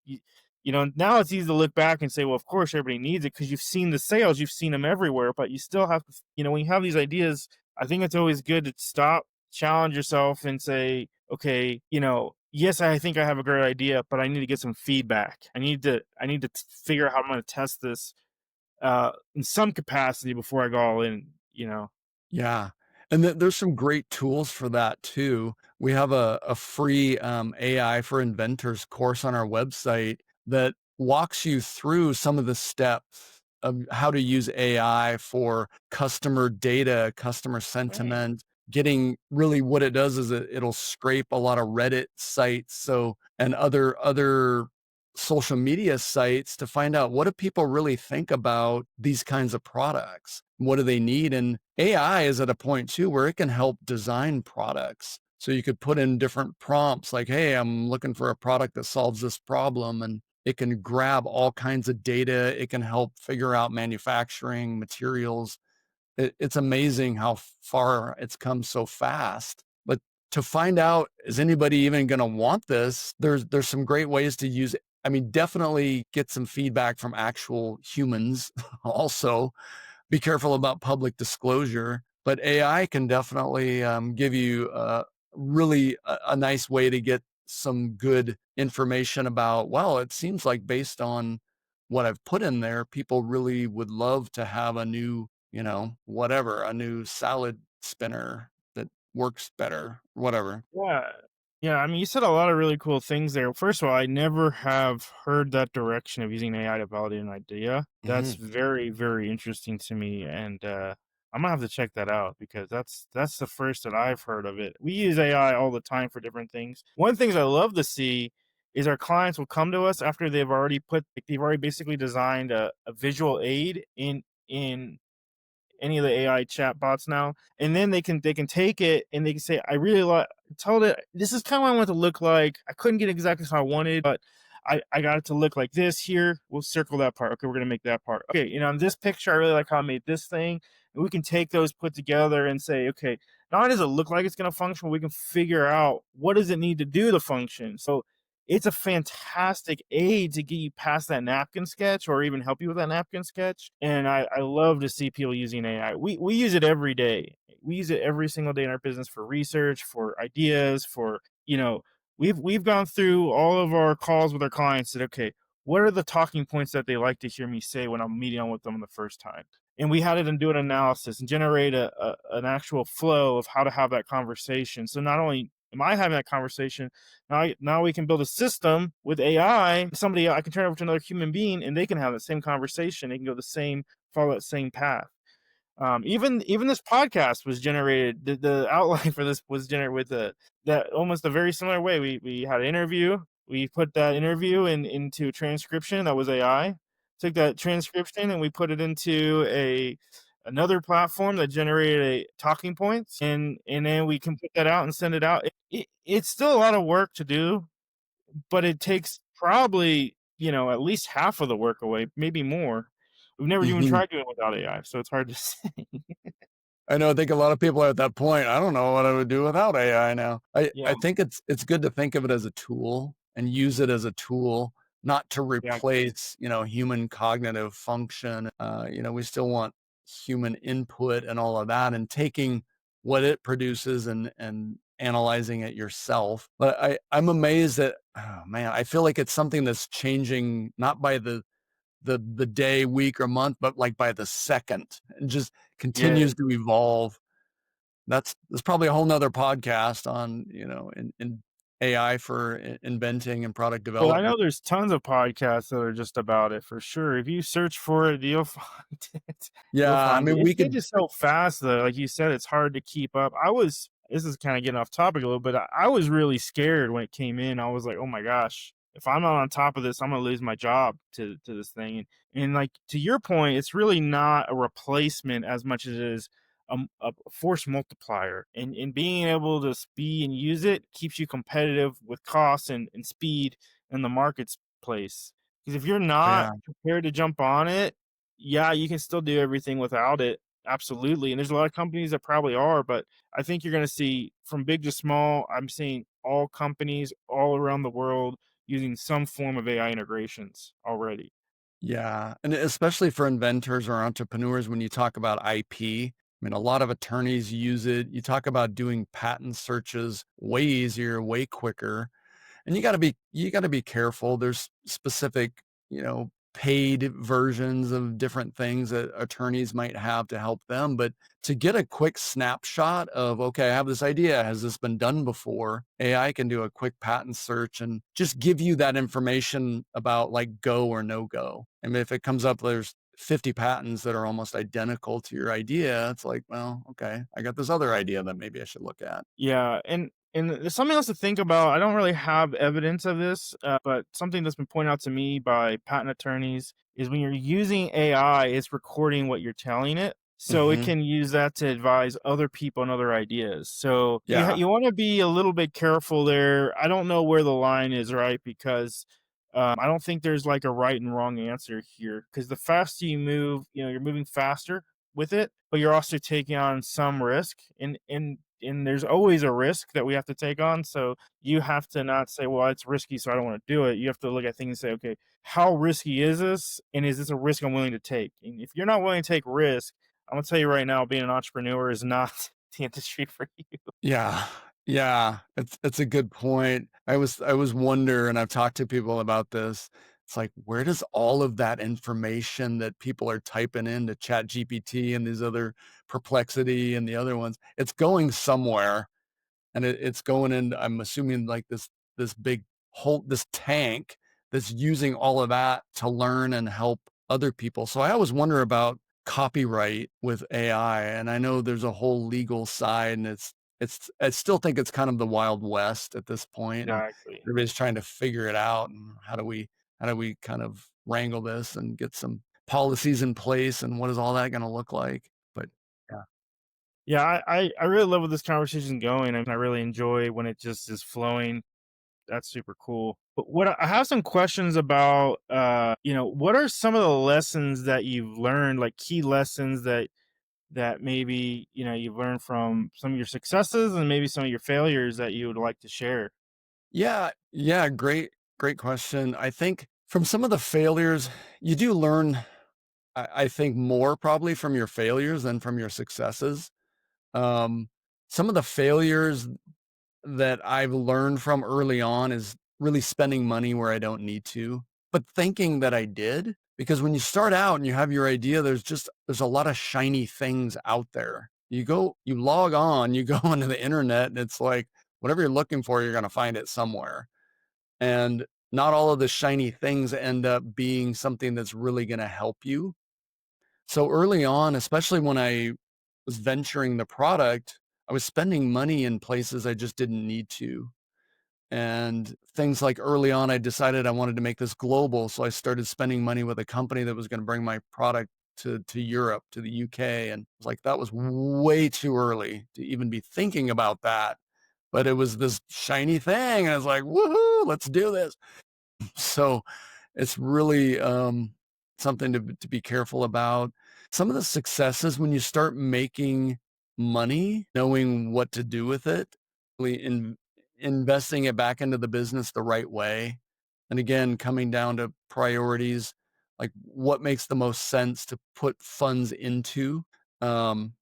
Now it's easy to look back and say, "Well, of course, everybody needs it because 'cause you've seen the sales, you've seen them everywhere," but you still have to when you have these ideas, I think it's always good to stop, challenge yourself, and say, "Okay, yes, I think I have a great idea, but I need to get some feedback. I need to figure out how I'm gonna test this, in some capacity before I go all in." Yeah, and there's some great tools for that too. We have a free, AI for inventors course on our website that walks you through some of the steps of how to use AI for customer data, customer Right. sentiment, getting really what it does is it'll scrape a lot of Reddit sites, so and other social media sites to find out what do people really think about these kinds of products? What do they need? And AI is at a point too where it can help design products. So you could put in different prompts like, hey, I'm looking for a product that solves this problem. And it can grab all kinds of data. It can help figure out manufacturing materials. It's amazing how far it's come so fast. But to find out, is anybody even going to want this? There's some great ways to use it. I mean, definitely get some feedback from actual humans. Also, be careful about public disclosure. But AI can definitely give you really a nice way to get some good information about, well, it seems like based on what I've put in there, people really would love to have a new, whatever, a new salad spinner that works better, whatever. Yeah. Yeah, I mean, you said a lot of really cool things there. First of all, I never have heard that direction of using AI to validate an idea. That's Hmm. very, very interesting to me, and I'm gonna have to check that out because that's the first that I've heard of it. We use AI all the time for different things. One of the things I love to see is our clients will come to us after they've already basically designed a visual aid in any of the AI chat bots now, and then they can take it and they can say, "I really like." Told it this is kind of what I want it to look like. I couldn't get exactly how I wanted, but I got it to look like this. Here, we'll circle that part. Okay, we're gonna make that part. Okay, in this picture, I really like how I made this thing, and we can take those put together and say, okay, not only does it look like it's gonna function, we can figure out what does it need to do to function. So it's a fantastic aid to get you past that napkin sketch or even help you with that napkin sketch. And I love to see people using AI. We use it every day. We use it every single day in our business for research, for ideas, for we've gone through all of our calls with our clients, said, okay, what are the talking points that they like to hear me say when I'm meeting on with them the first time? And we had it and do an analysis and generate an actual flow of how to have that conversation. So not only am I having that conversation, now we can build a system with AI. Somebody I can turn over to another human being, and they can have that same conversation. They can go follow that same path. Even this podcast was generated. The outline for this was generated with that almost a very similar way. We had an interview. We put that interview into transcription. That was AI. Took that transcription and we put it into another platform that generated a talking points, and then we can put that out and send it out. It's still a lot of work to do, but it takes probably at least half of the work away, maybe more. We've never even Hmm. tried doing it without AI, so it's hard to say. I know. I think a lot of people are at that point. I don't know what I would do without AI now. I Yeah, think it's good to think of it as a tool and use it as a tool, not to exactly. replace, human cognitive function. We still want human input and all of that, and taking what it produces and analyzing it yourself. But I'm amazed that, oh man, I feel like it's something that's changing not by the day, week, or month, but like by the second, and just Yeah. continues to evolve. That's probably a whole nother podcast on, in AI for inventing and product Well, I know development. there's tons of podcasts that are just about it for sure. If you search for it, you'll find it. You'll Yeah, I find it. mean, It we could. changes so fast though. Like you said, it's hard to keep up. This is kind of getting off topic a little bit. I was really scared when it came in. I was like, oh my gosh, if I'm not on top of this, I'm gonna lose my job to this thing. And like to your point, it's really not a replacement as much as it is a force multiplier, and being able to speed and use it keeps you competitive with costs and speed in the marketplace. Because if you're Oh, not yeah. prepared to jump on it, yeah, you can still do everything without it. Absolutely. And there's a lot of companies that probably are, but I think you're going to see from big to small, I'm seeing all companies all around the world using some form of AI integrations already. Yeah, and especially for inventors or entrepreneurs, when you talk about IP, I mean, a lot of attorneys use it. You talk about doing patent searches way easier, way quicker, and you gotta be careful. There's specific, paid versions of different things that attorneys might have to help them. But to get a quick snapshot of, okay, I have this idea. Has this been done before? AI can do a quick patent search and just give you that information about like go or no go. And if it comes up, there's 50 patents that are almost identical to your idea. It's like, well, okay, I got this other idea that maybe I should look at. Yeah, and there's something else to think about. I don't really have evidence of this, but something that's been pointed out to me by patent attorneys is when you're using AI, it's recording what you're telling it, so it Hmm. can use that to advise other people on other ideas. So Yeah. you want to be a little bit careful there. I don't know where the line is, right? Because I don't think there's like a right and wrong answer here. Because the faster you move, you're moving faster with it, but you're also taking on some risk, and there's always a risk that we have to take on. So you have to not say, well, it's risky, so I don't want to do it. You have to look at things and say, okay, how risky is this? And is this a risk I'm willing to take? And if you're not willing to take risk, I'm gonna tell you right now, being an entrepreneur is not the industry for you. Yeah. Yeah. It's a good point. I was wonder, and I've talked to people about this. It's like, where does all of that information that people are typing into Chat GPT and these other Perplexity and the other ones, it's going somewhere, and it's going in, I'm assuming, like this big whole this tank that's using all of that to learn and help other people. So I always wonder about copyright with AI, and I know there's a whole legal side, and it's I still think it's kind of the Wild West at this point, and Exactly. everybody's trying to figure it out, and how do we kind of wrangle this and get some policies in place, and what is all that gonna look like? But yeah. Yeah, I really love where this conversation going, and I really enjoy when it just is flowing. That's super cool. But what I have some questions about, what are some of the lessons that you've learned, like key lessons that maybe, you've learned from some of your successes and maybe some of your failures that you would like to share? Yeah, yeah, great question. I think from some of the failures, you do learn, I think, more probably from your failures than from your successes. Um, some of the failures that I've learned from early on is really spending money where I don't need to, but thinking that I did. Because when you start out and you have your idea, there's a lot of shiny things out there. You log on, you go onto the internet, and it's like whatever you're looking for, you're gonna find it somewhere. And not all of the shiny things end up being something that's really gonna help you. So early on, especially when I was venturing the product, I was spending money in places I just didn't need to. And things like early on, I decided I wanted to make this global. So I started spending money with a company that was going to bring my product to Europe, to the UK. And it was like, that was way too early to even be thinking about that. But it was this shiny thing. And I was like, woohoo, let's do this. So it's really, something to be careful about. Some of the successes when you start making money, knowing what to do with it, really investing it back into the business the right way. And again, coming down to priorities, like what makes the most sense to put funds into. Um,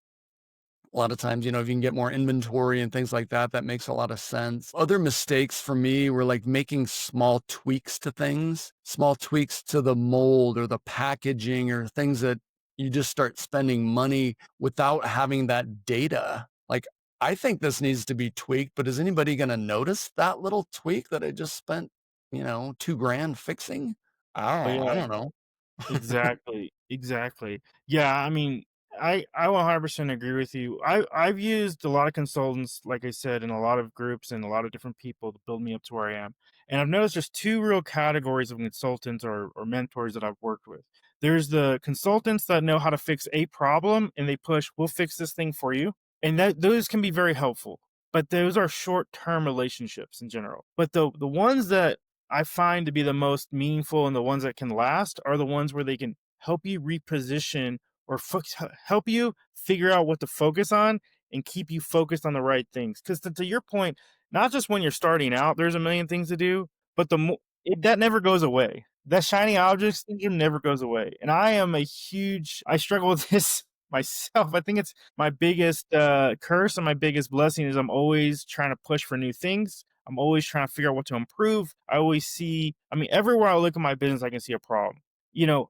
a lot of times, if you can get more inventory and things like that, that makes a lot of sense. Other mistakes for me were like making small tweaks to things, small tweaks to the mold or the packaging or things that you just start spending money without having that data. Like, I think this needs to be tweaked, but is anybody going to notice that little tweak that I just spent, 2 grand fixing? Oh I yeah. don't know. Exactly, exactly. Yeah, I mean, I 100% agree with you. I've used a lot of consultants, like I said, in a lot of groups and a lot of different people to build me up to where I am. And I've noticed just two real categories of consultants or mentors that I've worked with. There's the consultants that know how to fix a problem and they push, we'll fix this thing for you. And that those can be very helpful. But those are short-term relationships in general. But the ones that I find to be the most meaningful and the ones that can last are the ones where they can help you reposition or help you figure out what to focus on and keep you focused on the right things. Because to your point, not just when you're starting out, there's a million things to do, but that never goes away. That shiny object syndrome never goes away. And I struggle with this myself. I think it's my biggest curse and my biggest blessing is I'm always trying to push for new things. I'm always trying to figure out what to improve. I mean, everywhere I look at my business, I can see a problem.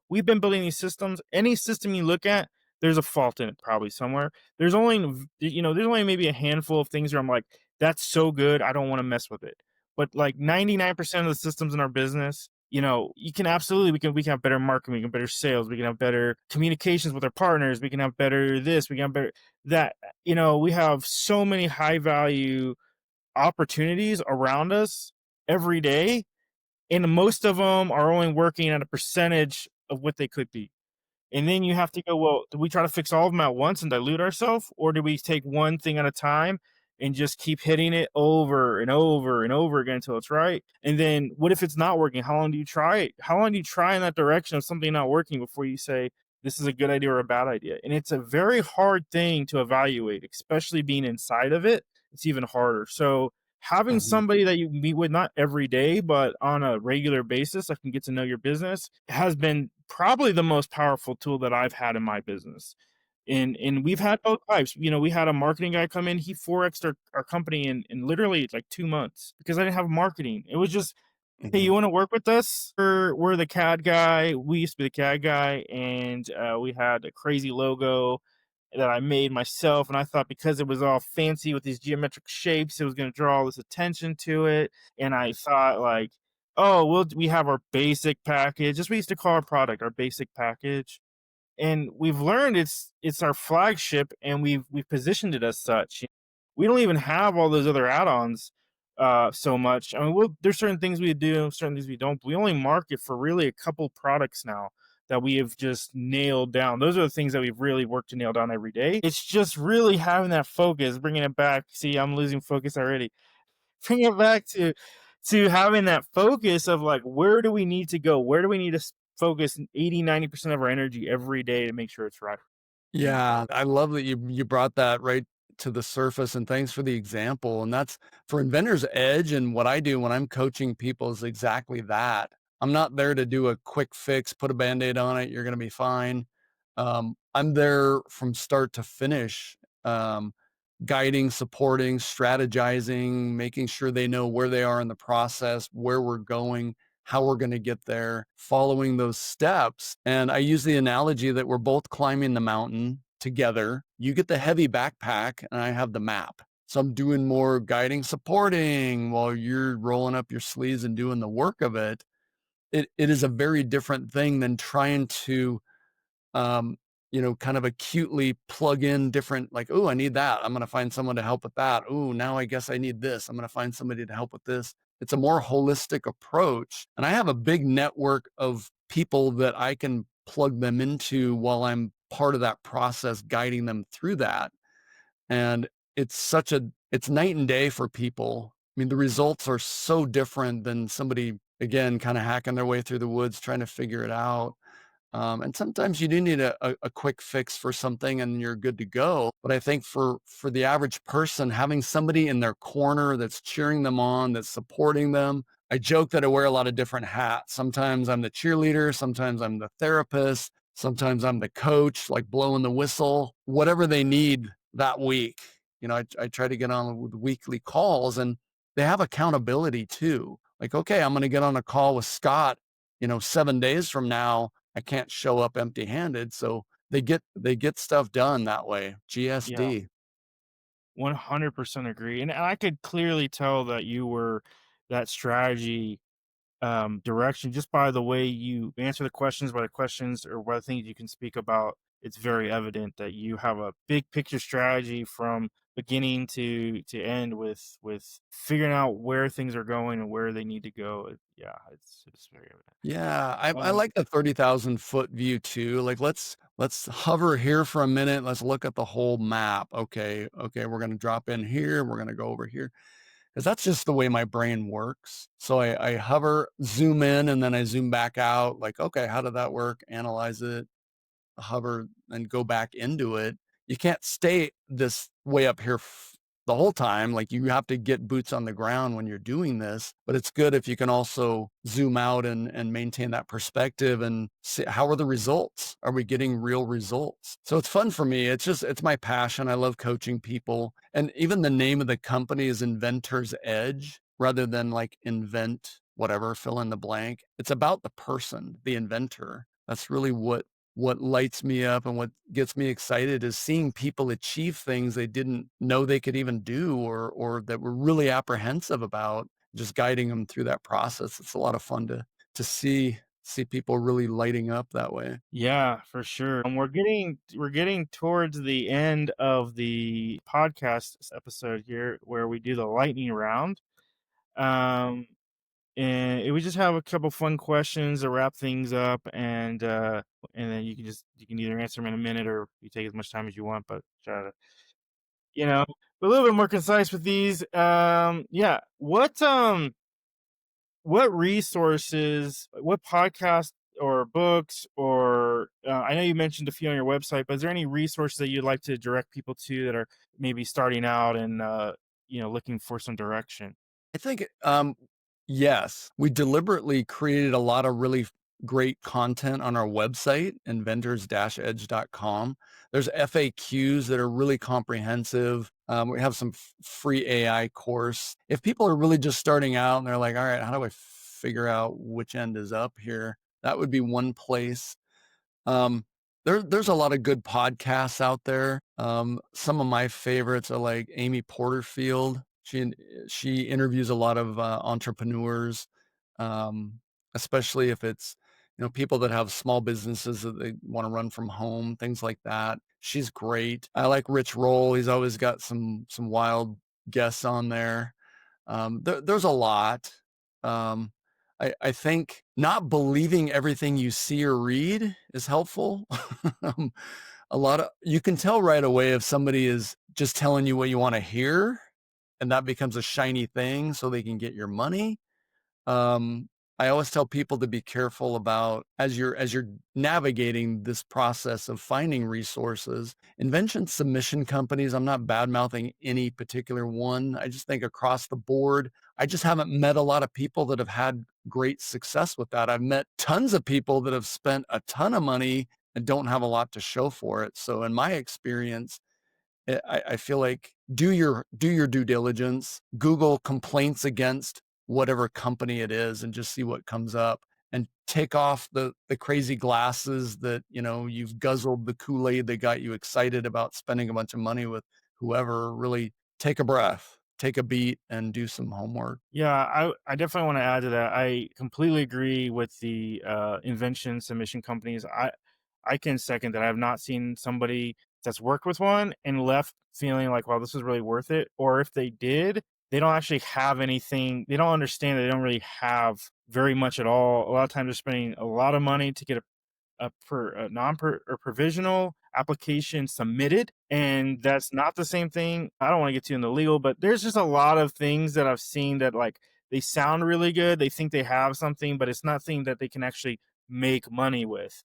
we've been building these systems. Any system you look at, there's a fault in it probably somewhere. There's only maybe a handful of things where I'm like, that's so good, I don't want to mess with it. But like 99% of the systems in our business, you can absolutely we can have better marketing, we can have better sales, we can have better communications with our partners, we can have better this, we can have better that. We have so many high value opportunities around us every day, and most of them are only working at a percentage of what they could be. And then you have to go, well, do we try to fix all of them at once and dilute ourselves? Or do we take one thing at a time and just keep hitting it over and over and over again until it's right? And then what if it's not working? How long do you try it? How long do you try in that direction of something not working before you say, this is a good idea or a bad idea? And it's a very hard thing to evaluate, especially being inside of it. It's even harder. So having Mhm. somebody that you meet with not every day but on a regular basis that can get to know your business has been probably the most powerful tool that I've had in my business. And we've had both types. We had a marketing guy come in, he 4x'd our company in literally like 2 months because I didn't have marketing. It was just, hey, Mhm. you want to work with us? We're the CAD guy. We used to be the CAD guy, and we had a crazy logo that I made myself. And I thought because it was all fancy with these geometric shapes, it was going to draw all this attention to it. And I thought, like, oh, we have our basic package. Just we used to call our product our basic package, and we've learned it's our flagship, and we've positioned it as such. We don't even have all those other add-ons so much. I mean, there's certain things we do, certain things we don't. But we only market for really a couple products now that we have just nailed down. Those are the things that we've really worked to nail down every day. It's just really having that focus, bringing it back. See, I'm losing focus already. Bring it back to having that focus of like, where do we need to go? Where do we need to focus 80, 90% of our energy every day to make sure it's right? Yeah, I love that you brought that right to the surface, and thanks for the example. And that's for Inventor's Edge, and what I do when I'm coaching people is exactly that. I'm not there to do a quick fix, put a Band-Aid on it, you're gonna be fine. I'm there from start to finish, um, guiding, supporting, strategizing, making sure they know where they are in the process, where we're going, how we're going to get there, following those steps. And I use the analogy that we're both climbing the mountain together. You get the heavy backpack, and I have the map. So I'm doing more guiding, supporting while you're rolling up your sleeves and doing the work of it. It is a very different thing than trying to um, kind of acutely plug in different, like, oh, I need that. I'm going to find someone to help with that. Oh, now I guess I need this. I'm going to find somebody to help with this. It's a more holistic approach. And I have a big network of people that I can plug them into while I'm part of that process, guiding them through that. And it's night and day for people. I mean, the results are so different than somebody, again, kind of hacking their way through the woods, trying to figure it out. And sometimes you do need a quick fix for something and you're good to go. But I think for the average person, having somebody in their corner that's cheering them on, that's supporting them. I joke that I wear a lot of different hats. Sometimes I'm the cheerleader, sometimes I'm the therapist, sometimes I'm the coach, like blowing the whistle, whatever they need that week. I try to get on with weekly calls, and they have accountability too. Like, okay, I'm going to get on a call with Scott, 7 days from now. I can't show up empty-handed, so they get stuff done that way. Yeah, GSD. 100% agree. And I could clearly tell that you were that strategy direction just by the way you answer the questions, by the questions or by the things you can speak about. It's very evident that you have a big picture strategy from beginning to end with figuring out where things are going and where they need to go. Yeah, it's very evident. Yeah, I Um, like the 30,000-foot view too. Like, let's hover here for a minute. Let's look at the whole map. Okay, we're gonna drop in here. We're gonna go over here. 'Cause that's just the way my brain works. So I hover, zoom in, and then I zoom back out. Like, okay, how did that work? Analyze it, hover, and go back into it. You can't stay this way up here the whole time. Like, you have to get boots on the ground when you're doing this. But it's good if you can also zoom out and maintain that perspective and see how are the results? Are we getting real results? So it's fun for me. It's my passion. I love coaching people. And even the name of the company is Inventor's Edge rather than like invent whatever, fill in the blank. It's about the person, the inventor. That's really what lights me up and what gets me excited is seeing people achieve things they didn't know they could even do or that were really apprehensive about, just guiding them through that process. It's a lot of fun to see people really lighting up that way. Yeah, for sure. And we're getting towards the end of the podcast episode here where we do the lightning round. Um and we just have a couple fun questions to wrap things up, and then you can either answer them in a minute or you take as much time as you want, but try to, you know, a little bit more concise with these. Yeah. What resources, what podcasts or books, or I know you mentioned a few on your website, but is there any resources that you'd like to direct people to that are maybe starting out and looking for some direction? I think, yes, we deliberately created a lot of really great content on our website, inventors-edge.com. There's FAQs that are really comprehensive. We have some free AI course. If people are really just starting out and they're like, all right, how do I figure out which end is up here? That would be one place. Um, there's a lot of good podcasts out there. Some of my favorites are like Amy Porterfield. She interviews a lot of entrepreneurs, um, especially if it's people that have small businesses that they want to run from home, things like that. She's great. I like Rich Roll. He's always got some wild guests on there. There's a lot. Um, I think not believing everything you see or read is helpful. Um, a lot of you can tell right away if somebody is just telling you what you want to hear, and that becomes a shiny thing so they can get your money. um, I always tell people to be careful about as you're navigating this process of finding resources. Invention submission companies, I'm not bad mouthing any particular one. I just think across the board, I just haven't met a lot of people that have had great success with that. I've met tons of people that have spent a ton of money and don't have a lot to show for it. So in my experience, I feel like do your due diligence, Google complaints against whatever company it is and just see what comes up, and take off the crazy glasses that, you've guzzled the Kool-Aid that got you excited about spending a bunch of money with whoever. Really take a breath, take a beat, and do some homework. Yeah, I definitely want to add to that. I completely agree with the invention submission companies. I can second that. I have not seen somebody that's worked with one and left feeling like, wow, this is really worth it. Or if they did, they don't actually have anything. They don't understand that they don't really have very much at all. A lot of times they're spending a lot of money to get a non or provisional application submitted, and that's not the same thing. I don't want to get too into legal, but there's just a lot of things that I've seen that, like, they sound really good, they think they have something, but it's nothing that they can actually make money with.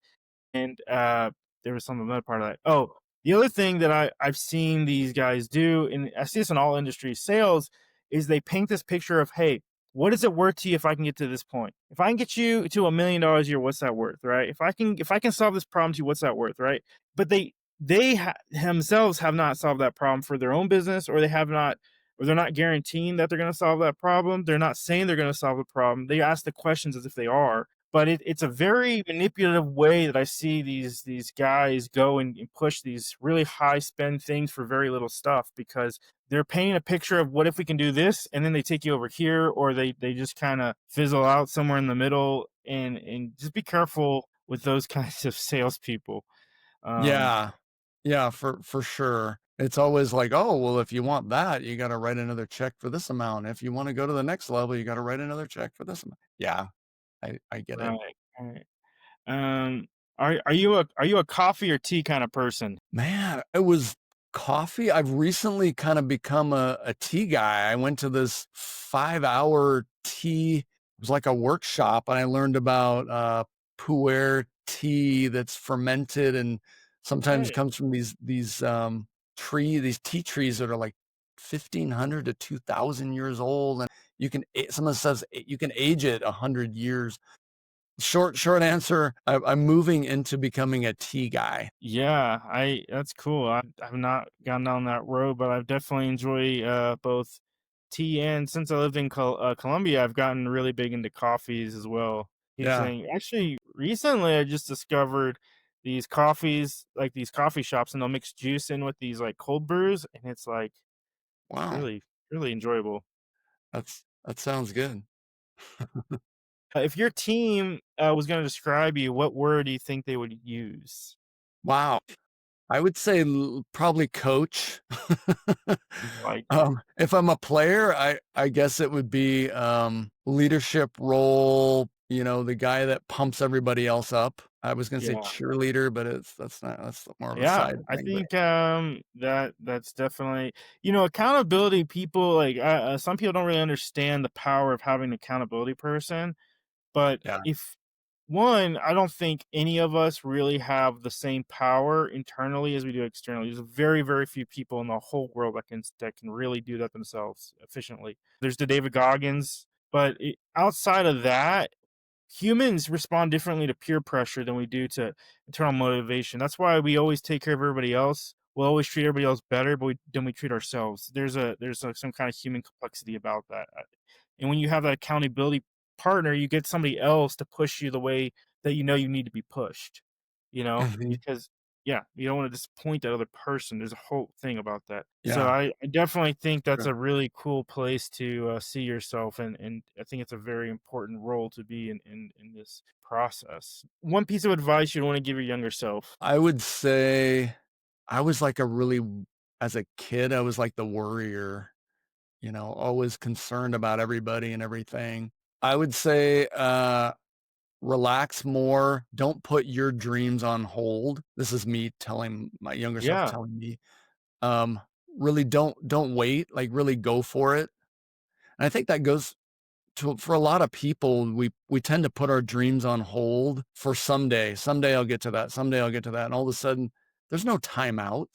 And there was some other part of that. Oh, the other thing that I've seen these guys do, and I see this in all industries, sales, is they paint this picture of, hey, what is it worth to you if I can get to this point? If I can get you to $1 million a year, what's that worth, right? If I can solve this problem to you, what's that worth, right? But themselves have not solved that problem for their own business, or they're not guaranteeing that they're going to solve that problem. They're not saying they're going to solve the problem. They ask the questions as if they are, but it's a very manipulative way that I see these guys go and push these really high spend things for very little stuff, because they're painting a picture of what if we can do this, and then they take you over here, or they just kind of fizzle out somewhere in the middle, and just be careful with those kinds of salespeople. Um, Yeah. Yeah, for sure. It's always like, "Oh, well, if you want that, you gotta write another check for this amount. If you wanna go to the next level, you gotta write another check for this amount." Yeah, I get it. right, right. Um, are you a coffee or tea kind of person? Man, it was coffee. I've recently kind of become a tea guy. I went to this 5-hour tea, it was like a workshop, and I learned about pu'er tea that's fermented and sometimes Hey, comes from these tea trees that are like 1,500 to 2,000 years old, and someone says you can age it 100 years. Short answer, I'm moving into becoming a tea guy. yeah, I that's cool. I've not gone down that road, but I've definitely enjoy both tea, and since I lived in Colombia, I've gotten really big into coffees as well. It's Yeah. actually recently I just discovered these coffees, like these coffee shops, and they'll mix juice in with these like cold brews, and it's like Wow, really, really enjoyable. that sounds good. If your team was going to describe you, what word do you think they would use? Wow. I would say probably coach. Like it. If I'm a player, I guess it would be leadership role. The guy that pumps everybody else up. I was gonna say Yeah. cheerleader, but that's more of a Yeah, side I thing. But think that's definitely, accountability. People like some people don't really understand the power of having an accountability person. But yeah, if one, I don't think any of us really have the same power internally as we do externally. There's very, very few people in the whole world that can really do that themselves efficiently. There's the David Goggins, but outside of that, humans respond differently to peer pressure than we do to internal motivation. That's why we always take care of everybody else. We'll always treat everybody else better, but than we treat ourselves. There's some kind of human complexity about that. And when you have that accountability partner, you get somebody else to push you the way that you need to be pushed. mhm, Because yeah, you don't want to disappoint that other person. There's a whole thing about that. So yeah. I definitely think that's Sure. a really cool place to see yourself, and I think it's a very important role to be in this process. One piece of advice you'd want to give your younger self. I would say I was like as a kid, I was like the worrier. Always concerned about everybody and everything. I would say relax more. Don't put your dreams on hold. This is me telling my younger self Yeah, telling me, um, really don't wait, like, really go for it. And I think that goes for a lot of people, we tend to put our dreams on hold for someday. Someday I'll get to that. Someday I'll get to that. And all of a sudden, there's no timeout.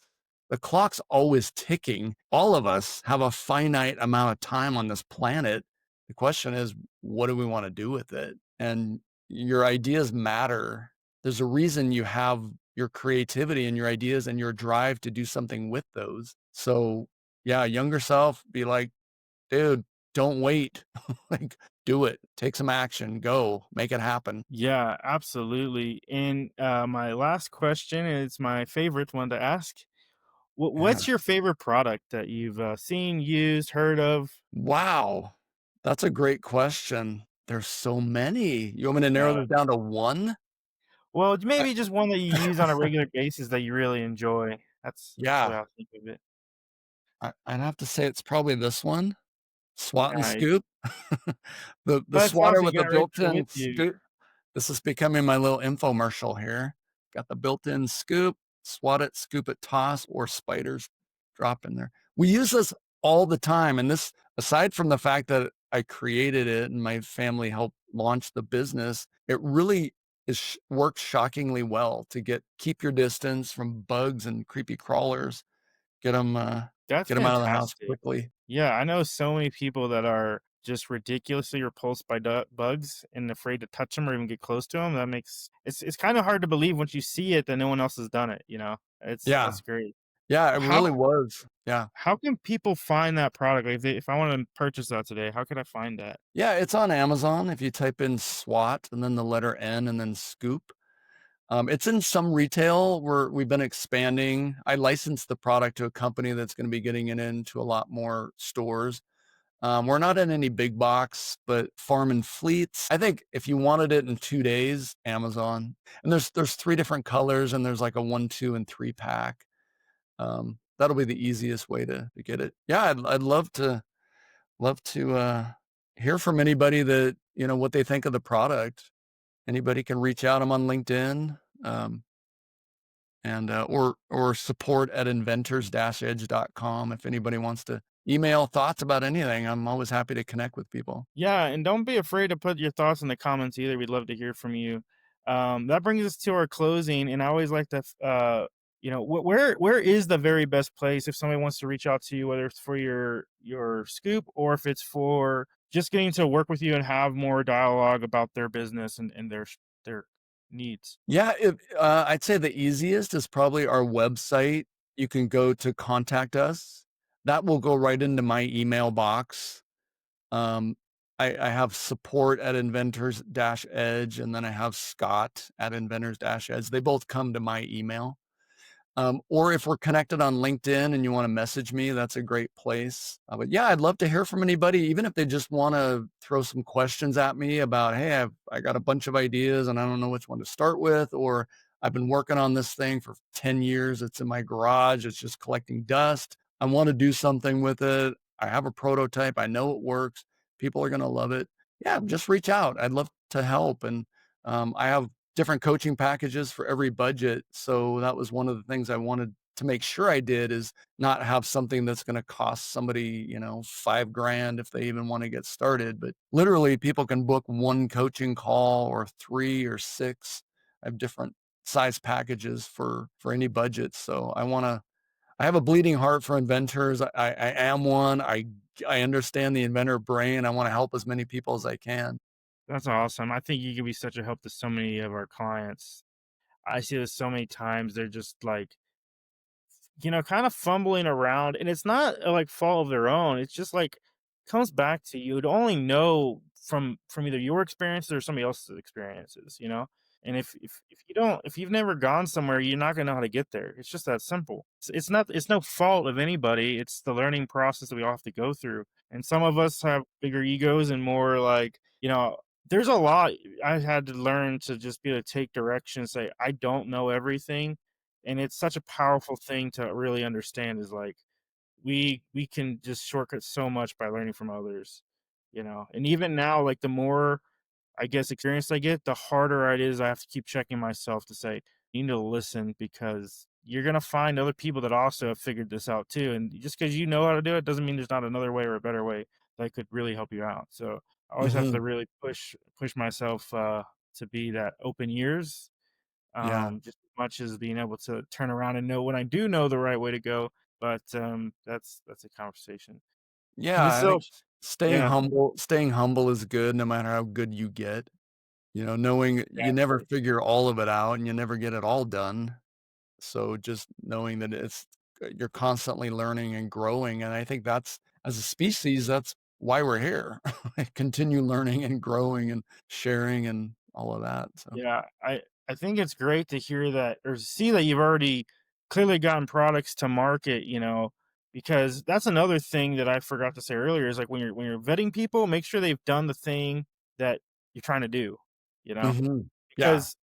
The clock's always ticking. All of us have a finite amount of time on this planet. The question is, what do we want to do with it? And your ideas matter. There's a reason you have your creativity and your ideas and your drive to do something with those. So, yeah, younger self, be like, dude, don't wait. Like, do it. Take some action. Go. Make it happen. yeah, absolutely. And my last question is my favorite one to ask. What's Yeah. your favorite product that you've seen, used, heard of? Wow. That's a great question. There's so many. You want me to narrow Yeah. this down to one? Well, I maybe just one that you use on a regular basis that you really enjoy. That's the way yeah. I think of it. I'd have to say it's probably this one, Swat and Nice. Scoop. The That's swatter awesome. You with the got it right there with built-in you. scoop. This is becoming my little infomercial here. Got the built-in scoop, swat it, scoop it, toss, or spiders drop in there. We use this all the time, and this aside from the fact that I created it and my family helped launch the business, it really works shockingly well to keep your distance from bugs and creepy crawlers. Get them That's get them out of the house fantastic. quickly. Yeah, I know so many people that are just ridiculously repulsed by bugs and afraid to touch them or even get close to them. That makes it's kind of hard to believe once you see it that no one else has done it. Yeah. That's great. Yeah, it How really was. Yeah. how can people find that product? Like if I want to purchase that today, how could I find that? Yeah, it's on Amazon if you type in SWAT and then the letter N and then scoop. It's in some retail where we've been expanding. I licensed the product to a company that's going to be getting it into a lot more stores. We're not in any big box, but farm and fleets. I think if you wanted it in 2 days, Amazon. And there's three different colors, and there's like a 1, 2, and 3 pack. That'll be the easiest way to get it. Yeah, I'd love to hear from anybody that what they think of the product. Anybody can reach out. I'm on LinkedIn. And or support at inventors-edge.com if anybody wants to email thoughts about anything. I'm always happy to connect with people. Yeah, and don't be afraid to put your thoughts in the comments either. We'd love to hear from you. That brings us to our closing, and I always like to, where is the very best place if somebody wants to reach out to you, whether it's for your scoop or if it's for just getting to work with you and have more dialogue about their business and their needs. Yeah, I'd say the easiest is probably our website. You can go to contact us. That will go right into my email box. Um, I have support at Inventors Dash Edge, and then I have Scott at Inventors Dash Edge. They both come to my email. Or if we're connected on LinkedIn and you want to message me, that's a great place. But yeah, I'd love to hear from anybody, even if they just want to throw some questions at me about, hey, I got a bunch of ideas and I don't know which one to start with, or I've been working on this thing for 10 years. It's in my garage. It's just collecting dust. I want to do something with it. I have a prototype. I know it works. People are going to love it. Yeah, just reach out. I'd love to help. And I have different coaching packages for every budget. So that was one of the things I wanted to make sure I did is not have something that's going to cost somebody, 5 grand if they even want to get started. But literally people can book one coaching call or 3 or 6. I have different size packages for any budget. So I have a bleeding heart for inventors. I am one. I understand the inventor brain. I want to help as many people as I can. That's awesome. I think you can be such a help to so many of our clients. I see this so many times. They're just like, kind of fumbling around, and it's not a like fault of their own. It's just like comes back to you to only know from either your experiences or somebody else's experiences. And if you've never gone somewhere, you're not gonna know how to get there. It's just that simple. It's no fault of anybody. It's the learning process that we all have to go through. And some of us have bigger egos and more like, there's a lot I had to learn to just be able to take direction and say, I don't know everything. And it's such a powerful thing to really understand is like we can just shortcut so much by learning from others. And even now, like the more I guess experience I get, the harder it is I have to keep checking myself to say, you need to listen because you're gonna find other people that also have figured this out too. And just because you know how to do it doesn't mean there's not another way or a better way that could really help you out. So I always have to Mhm. really push myself to be that open ears, Yeah. just as much as being able to turn around and know when I do know the right way to go. But that's a conversation. Yeah, I So think yeah, staying humble is good no matter how good you get. Knowing you never exactly. figure all of it out and you never get it all done. So just knowing that you're constantly learning and growing, and I think that's as a species, that's why we're here. Continue learning and growing and sharing and all of that, so Yeah, I think it's great to hear that or see that you've already clearly gotten products to market, because that's another thing that I forgot to say earlier is like when you're vetting people, make sure they've done the thing that you're trying to do, you know? Mhm. Yeah, Because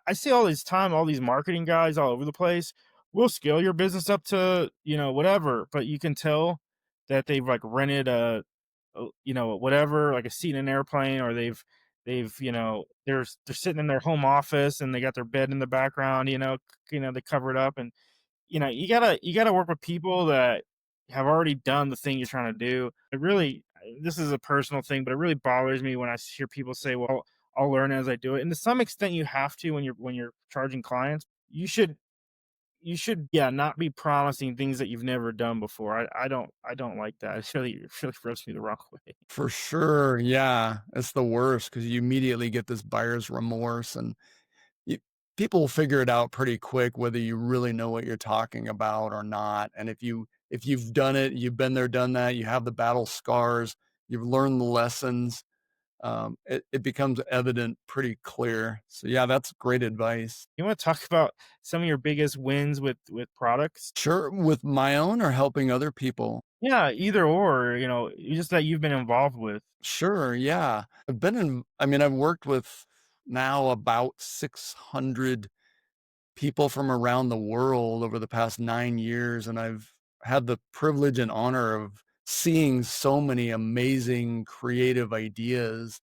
I see all these marketing guys all over the place. We'll scale your business up to, whatever, but you can tell that they've like rented whatever, like a seat in an airplane, or they're sitting in their home office and they got their bed in the background, they cover it up. And you gotta work with people that have already done the thing you're trying to do. This is a personal thing, but it really bothers me when I hear people say, well, I'll learn as I do it. And to some extent you have to when you're charging clients. You should, yeah, not be promising things that you've never done before. I don't like that. It really rubs me the wrong way. for sure, yeah, it's the worst because you immediately get this buyer's remorse, and you people will figure it out pretty quick whether you really know what you're talking about or not, and if you've done it, you've been there, done that, you have the battle scars, you've learned the lessons, it becomes evident pretty clear. So yeah, that's great advice. You want to talk about some of your biggest wins with products? Sure, with my own or helping other people. Yeah, either or, just that you've been involved with. Sure, yeah. I've worked with now about 600 people from around the world over the past 9 years, and I've had the privilege and honor of seeing so many amazing creative ideas.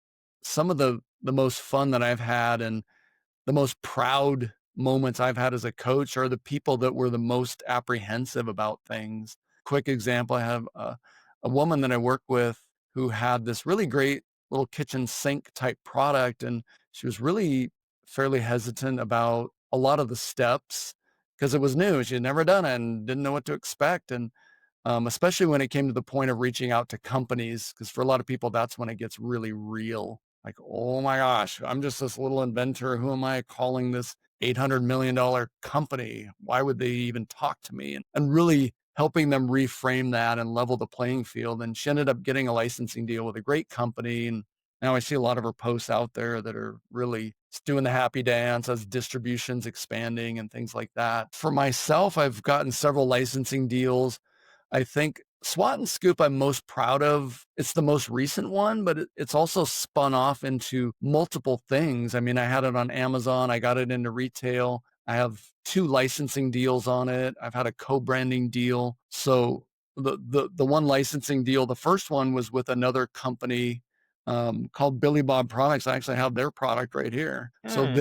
Some of the most fun that I've had and the most proud moments I've had as a coach are the people that were the most apprehensive about things. Quick example, I have a woman that I work with who had this really great little kitchen sink type product, and she was really fairly hesitant about a lot of the steps because it was new. She had never done it and didn't know what to expect. And especially when it came to the point of reaching out to companies, because for a lot of people, that's when it gets really real. Like, oh my gosh, I'm just this little inventor. Who am I calling this $800 million company? Why would they even talk to me? And really helping them reframe that and level the playing field. And she ended up getting a licensing deal with a great company. And now I see a lot of her posts out there that are really doing the happy dance as distribution's expanding and things like that. For myself, I've gotten several licensing deals. I think Swat and Scoop I'm most proud of. It's the most recent one, but it's also spun off into multiple things. I mean, I had it on Amazon, I got it into retail. I have 2 licensing deals on it. I've had a co-branding deal. So the one licensing deal, the first one was with another company called Billy Bob Products. I actually have their product right here. So Hmm.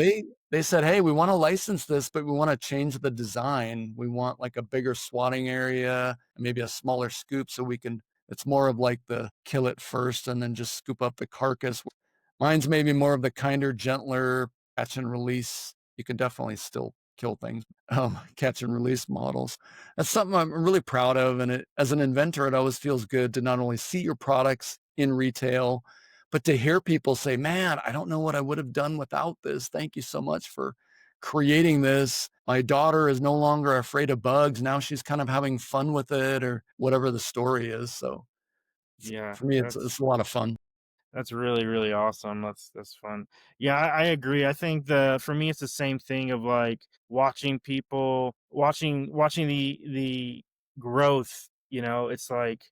they said, "Hey, we want to license this, but we want to change the design. We want like a bigger swatting area, and maybe a smaller scoop so we can it's more of like the kill it first and then just scoop up the carcass. Mine's maybe more of the kinder, gentler catch and release. You can definitely still kill things. Catch and release models. That's something I'm really proud of. And as an inventor, it always feels good to not only see your products in retail, but to hear people say, man, I don't know what I would have done without this. Thank you so much for creating this. My daughter is no longer afraid of bugs. Now she's kind of having fun with it or whatever the story is. So Yeah, for me, it's a lot of fun. that's really, really awesome. That's fun. Yeah, I agree. I think the for me it's the same thing of like watching people watching the growth, you know, it's like,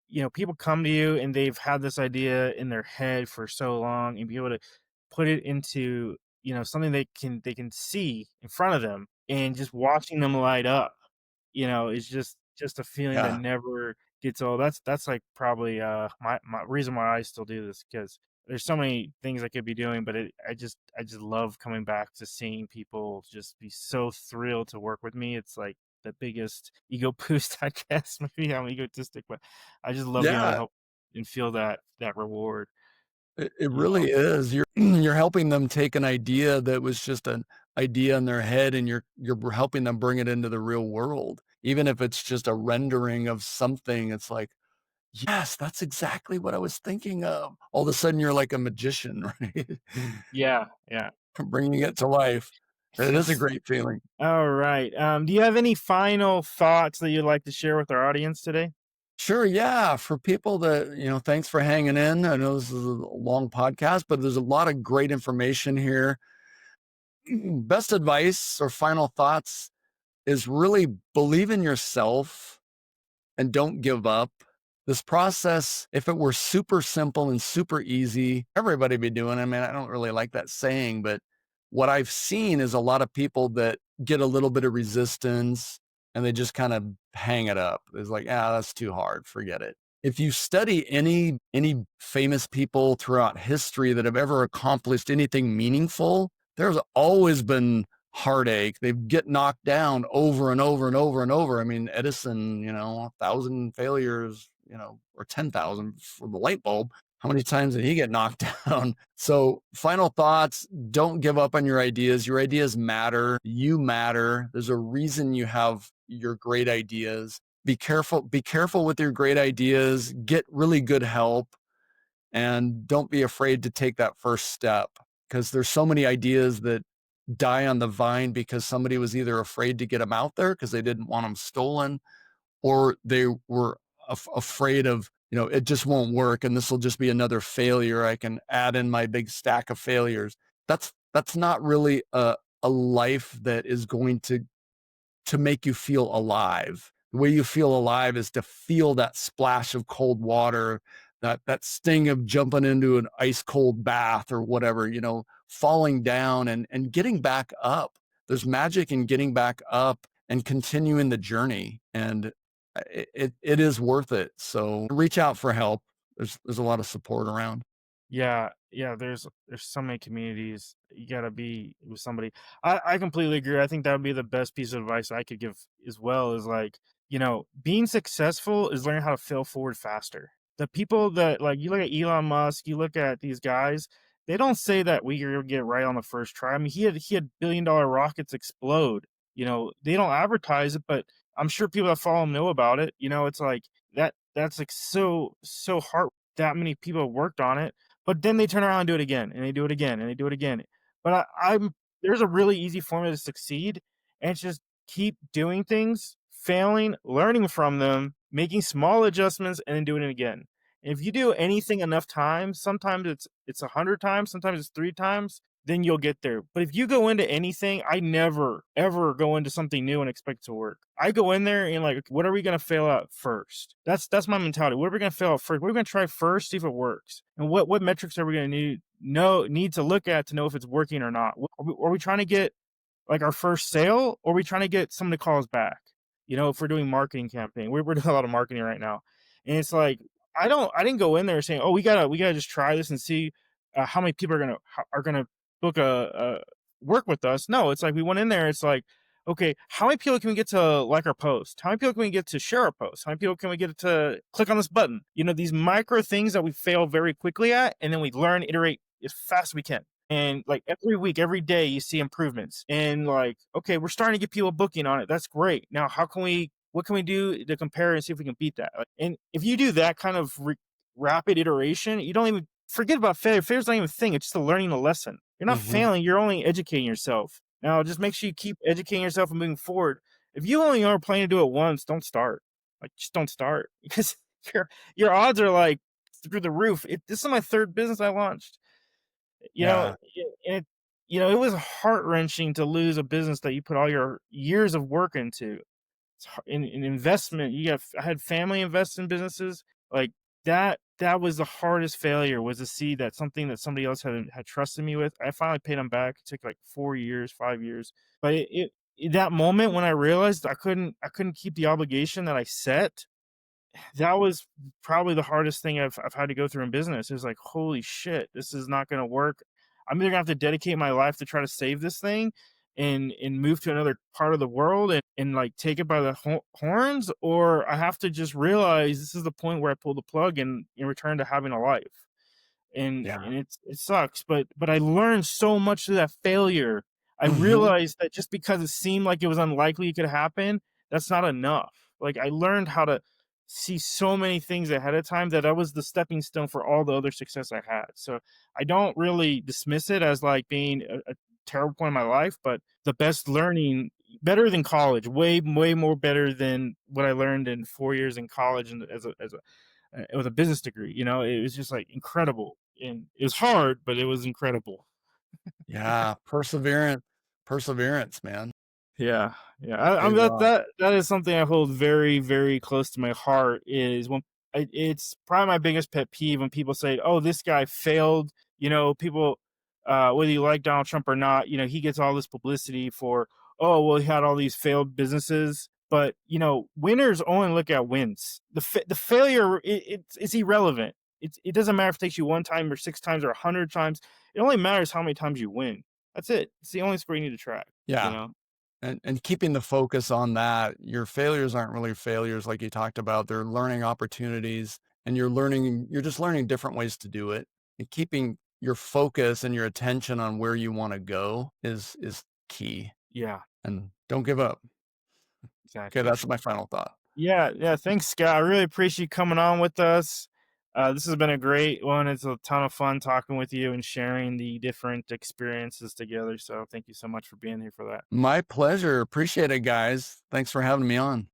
you know, people come to you and they've had this idea in their head for so long and be able to put it into, you know, something they can see in front of them and just watching them light up, you know, is just a feeling that Yeah. never gets old. That's like probably my reason why I still do this because there's so many things I could be doing, but I just love coming back to seeing people just be so thrilled to work with me. It's like the biggest ego boost, I guess. Maybe I'm egotistic, but I just love being able to Yeah. help and feel that reward, It you know? really is. You're you're helping them take an idea that was just an idea in their head, and you're helping them bring it into the real world. Even if it's just a rendering of something, it's like, "Yes, that's exactly what I was thinking of." All of a sudden, you're like a magician, right? Yeah, yeah. Bringing it to life. It is a great feeling. All right. Do you have any final thoughts that you'd like to share with our audience today? Sure, yeah. For people that, thanks for hanging in. I know this is a long podcast, but there's a lot of great information here. Best advice or final thoughts is really believe in yourself and don't give up. This process, if it were super simple and super easy, everybody be doing it. I mean, I don't really like that saying, but what I've seen is a lot of people that get a little bit of resistance and they just kind of hang it up. It's like, that's too hard. Forget it. If you study any famous people throughout history that have ever accomplished anything meaningful, there's always been heartache. They get knocked down over and over and over and over. I mean, Edison, 1,000 failures, or 10,000 for the light bulb. How many times did he get knocked down? So, final thoughts, don't give up on your ideas. Your ideas matter. You matter. There's a reason you have your great ideas. Be careful with your great ideas. Get really good help and don't be afraid to take that first step because there's so many ideas that die on the vine because somebody was either afraid to get them out there because they didn't want them stolen or they were afraid of it just won't work and this will just be another failure. I can add in my big stack of failures. That's not really a life that is going to make you feel alive. The way you feel alive is to feel that splash of cold water, that sting of jumping into an ice cold bath or whatever, falling down and getting back up. There's magic in getting back up and continuing the journey. And it is worth it. So reach out for help. There's a lot of support around. Yeah, yeah, there's so many communities. You gotta be with somebody. I completely agree. I think that would be the best piece of advice I could give as well is like, you know, being successful is learning how to fail forward faster. The people that like you look at Elon Musk, you look at these guys, they don't say that we are gonna get right on the first try. I mean, he had $1 billion rockets explode. You know, they don't advertise it, but I'm sure people that follow him know about it. You know, it's like that's like so hard that many people worked on it but then they turn around and do it again, and they do it again, and they do it again. But I'm there's a really easy formula to succeed, and it's just keep doing things failing, learning from them, making small adjustments, and then doing it again. And if you do anything enough times, sometimes it's 100 times, sometimes it's 3 times, then you'll get there. But if you go into anything, I never ever go into something new and expect it to work. I go in there and like, "Okay, what are we gonna fail at first?" That's my mentality. What are we gonna fail at first? What are we gonna try first, see if it works? And what metrics are we gonna need to look at to know if it's working or not? Are we trying to get like our first sale, or are we trying to get someone to call us back? You know, if we're doing marketing campaign, we're doing a lot of marketing right now, and it's like I didn't go in there saying, oh, we gotta just try this and see how many people are gonna book a work with us. No, it's like we went in there. It's like, okay, how many people can we get to like our post? How many people can we get to share our post? How many people can we get to click on this button? You know, these micro things that we fail very quickly at, and then we learn, iterate as fast as we can. And like every week, every day, you see improvements. And like, okay, we're starting to get people booking on it. That's great. Now, what can we do to compare and see if we can beat that? And if you do that kind of rapid iteration, you don't even forget about failure. Failure's not even a thing. It's just a learning a lesson. You're not Mhm. failing. You're only educating yourself. Now, just make sure you keep educating yourself and moving forward. If you only are planning to do it once, don't start. Like, just don't start because your odds are like through the roof. This is my third business I launched. You know, Yeah. it it was heart-wrenching to lose a business that you put all your years of work into. It's in investment. I had family invest in businesses. Like that was the hardest failure, was to see that something that somebody else had trusted me with. I finally paid them back. It took like 4 years, 5 years. But that moment when I realized I couldn't keep the obligation that I set, that was probably the hardest thing I've had to go through in business. Is like, holy shit, this is not gonna work. I'm either gonna have to dedicate my life to try to save this thing and move to another part of the world and like take it by the horns, or I have to just realize this is the point where I pull the plug and return to having a life. Yeah. And it sucks, but I learned so much through that failure. I Mhm. realized that just because it seemed like it was unlikely it could happen, that's not enough. Like, I learned how to see so many things ahead of time that was the stepping stone for all the other success I had. So I don't really dismiss it as like being a terrible point in my life, but the best learning, better than college, way more better than what I learned in 4 years in college and with a business degree. You know, it was just like incredible, and it was hard, but it was incredible. Yeah. Perseverance, man. Yeah, yeah. I'm Pays off. that is something I hold very, very close to my heart. Is when it's probably my biggest pet peeve when people say, "Oh, this guy failed." You know, people, whether you like Donald Trump or not, you know, he gets all this publicity for, "Oh, well, he had all these failed businesses." But you know, winners only look at wins. The failure, it's irrelevant. It doesn't matter if it takes you 1 time or 6 times or 100 times. It only matters how many times you win. That's it. It's the only score you need to track. You Yeah. know. And keeping the focus on that, your failures aren't really failures like you talked about. They're learning opportunities, and you're just learning different ways to do it. And keeping your focus and your attention on where you wanna go is key. Yeah, And don't give up. Okay, exactly. that's my final thought. Yeah, yeah. Thanks, Scott. I really appreciate you coming on with us. This has been a great one. It's a ton of fun talking with you and sharing the different experiences together. So thank you so much for being here for that. My pleasure. Appreciate it, guys. Thanks for having me on.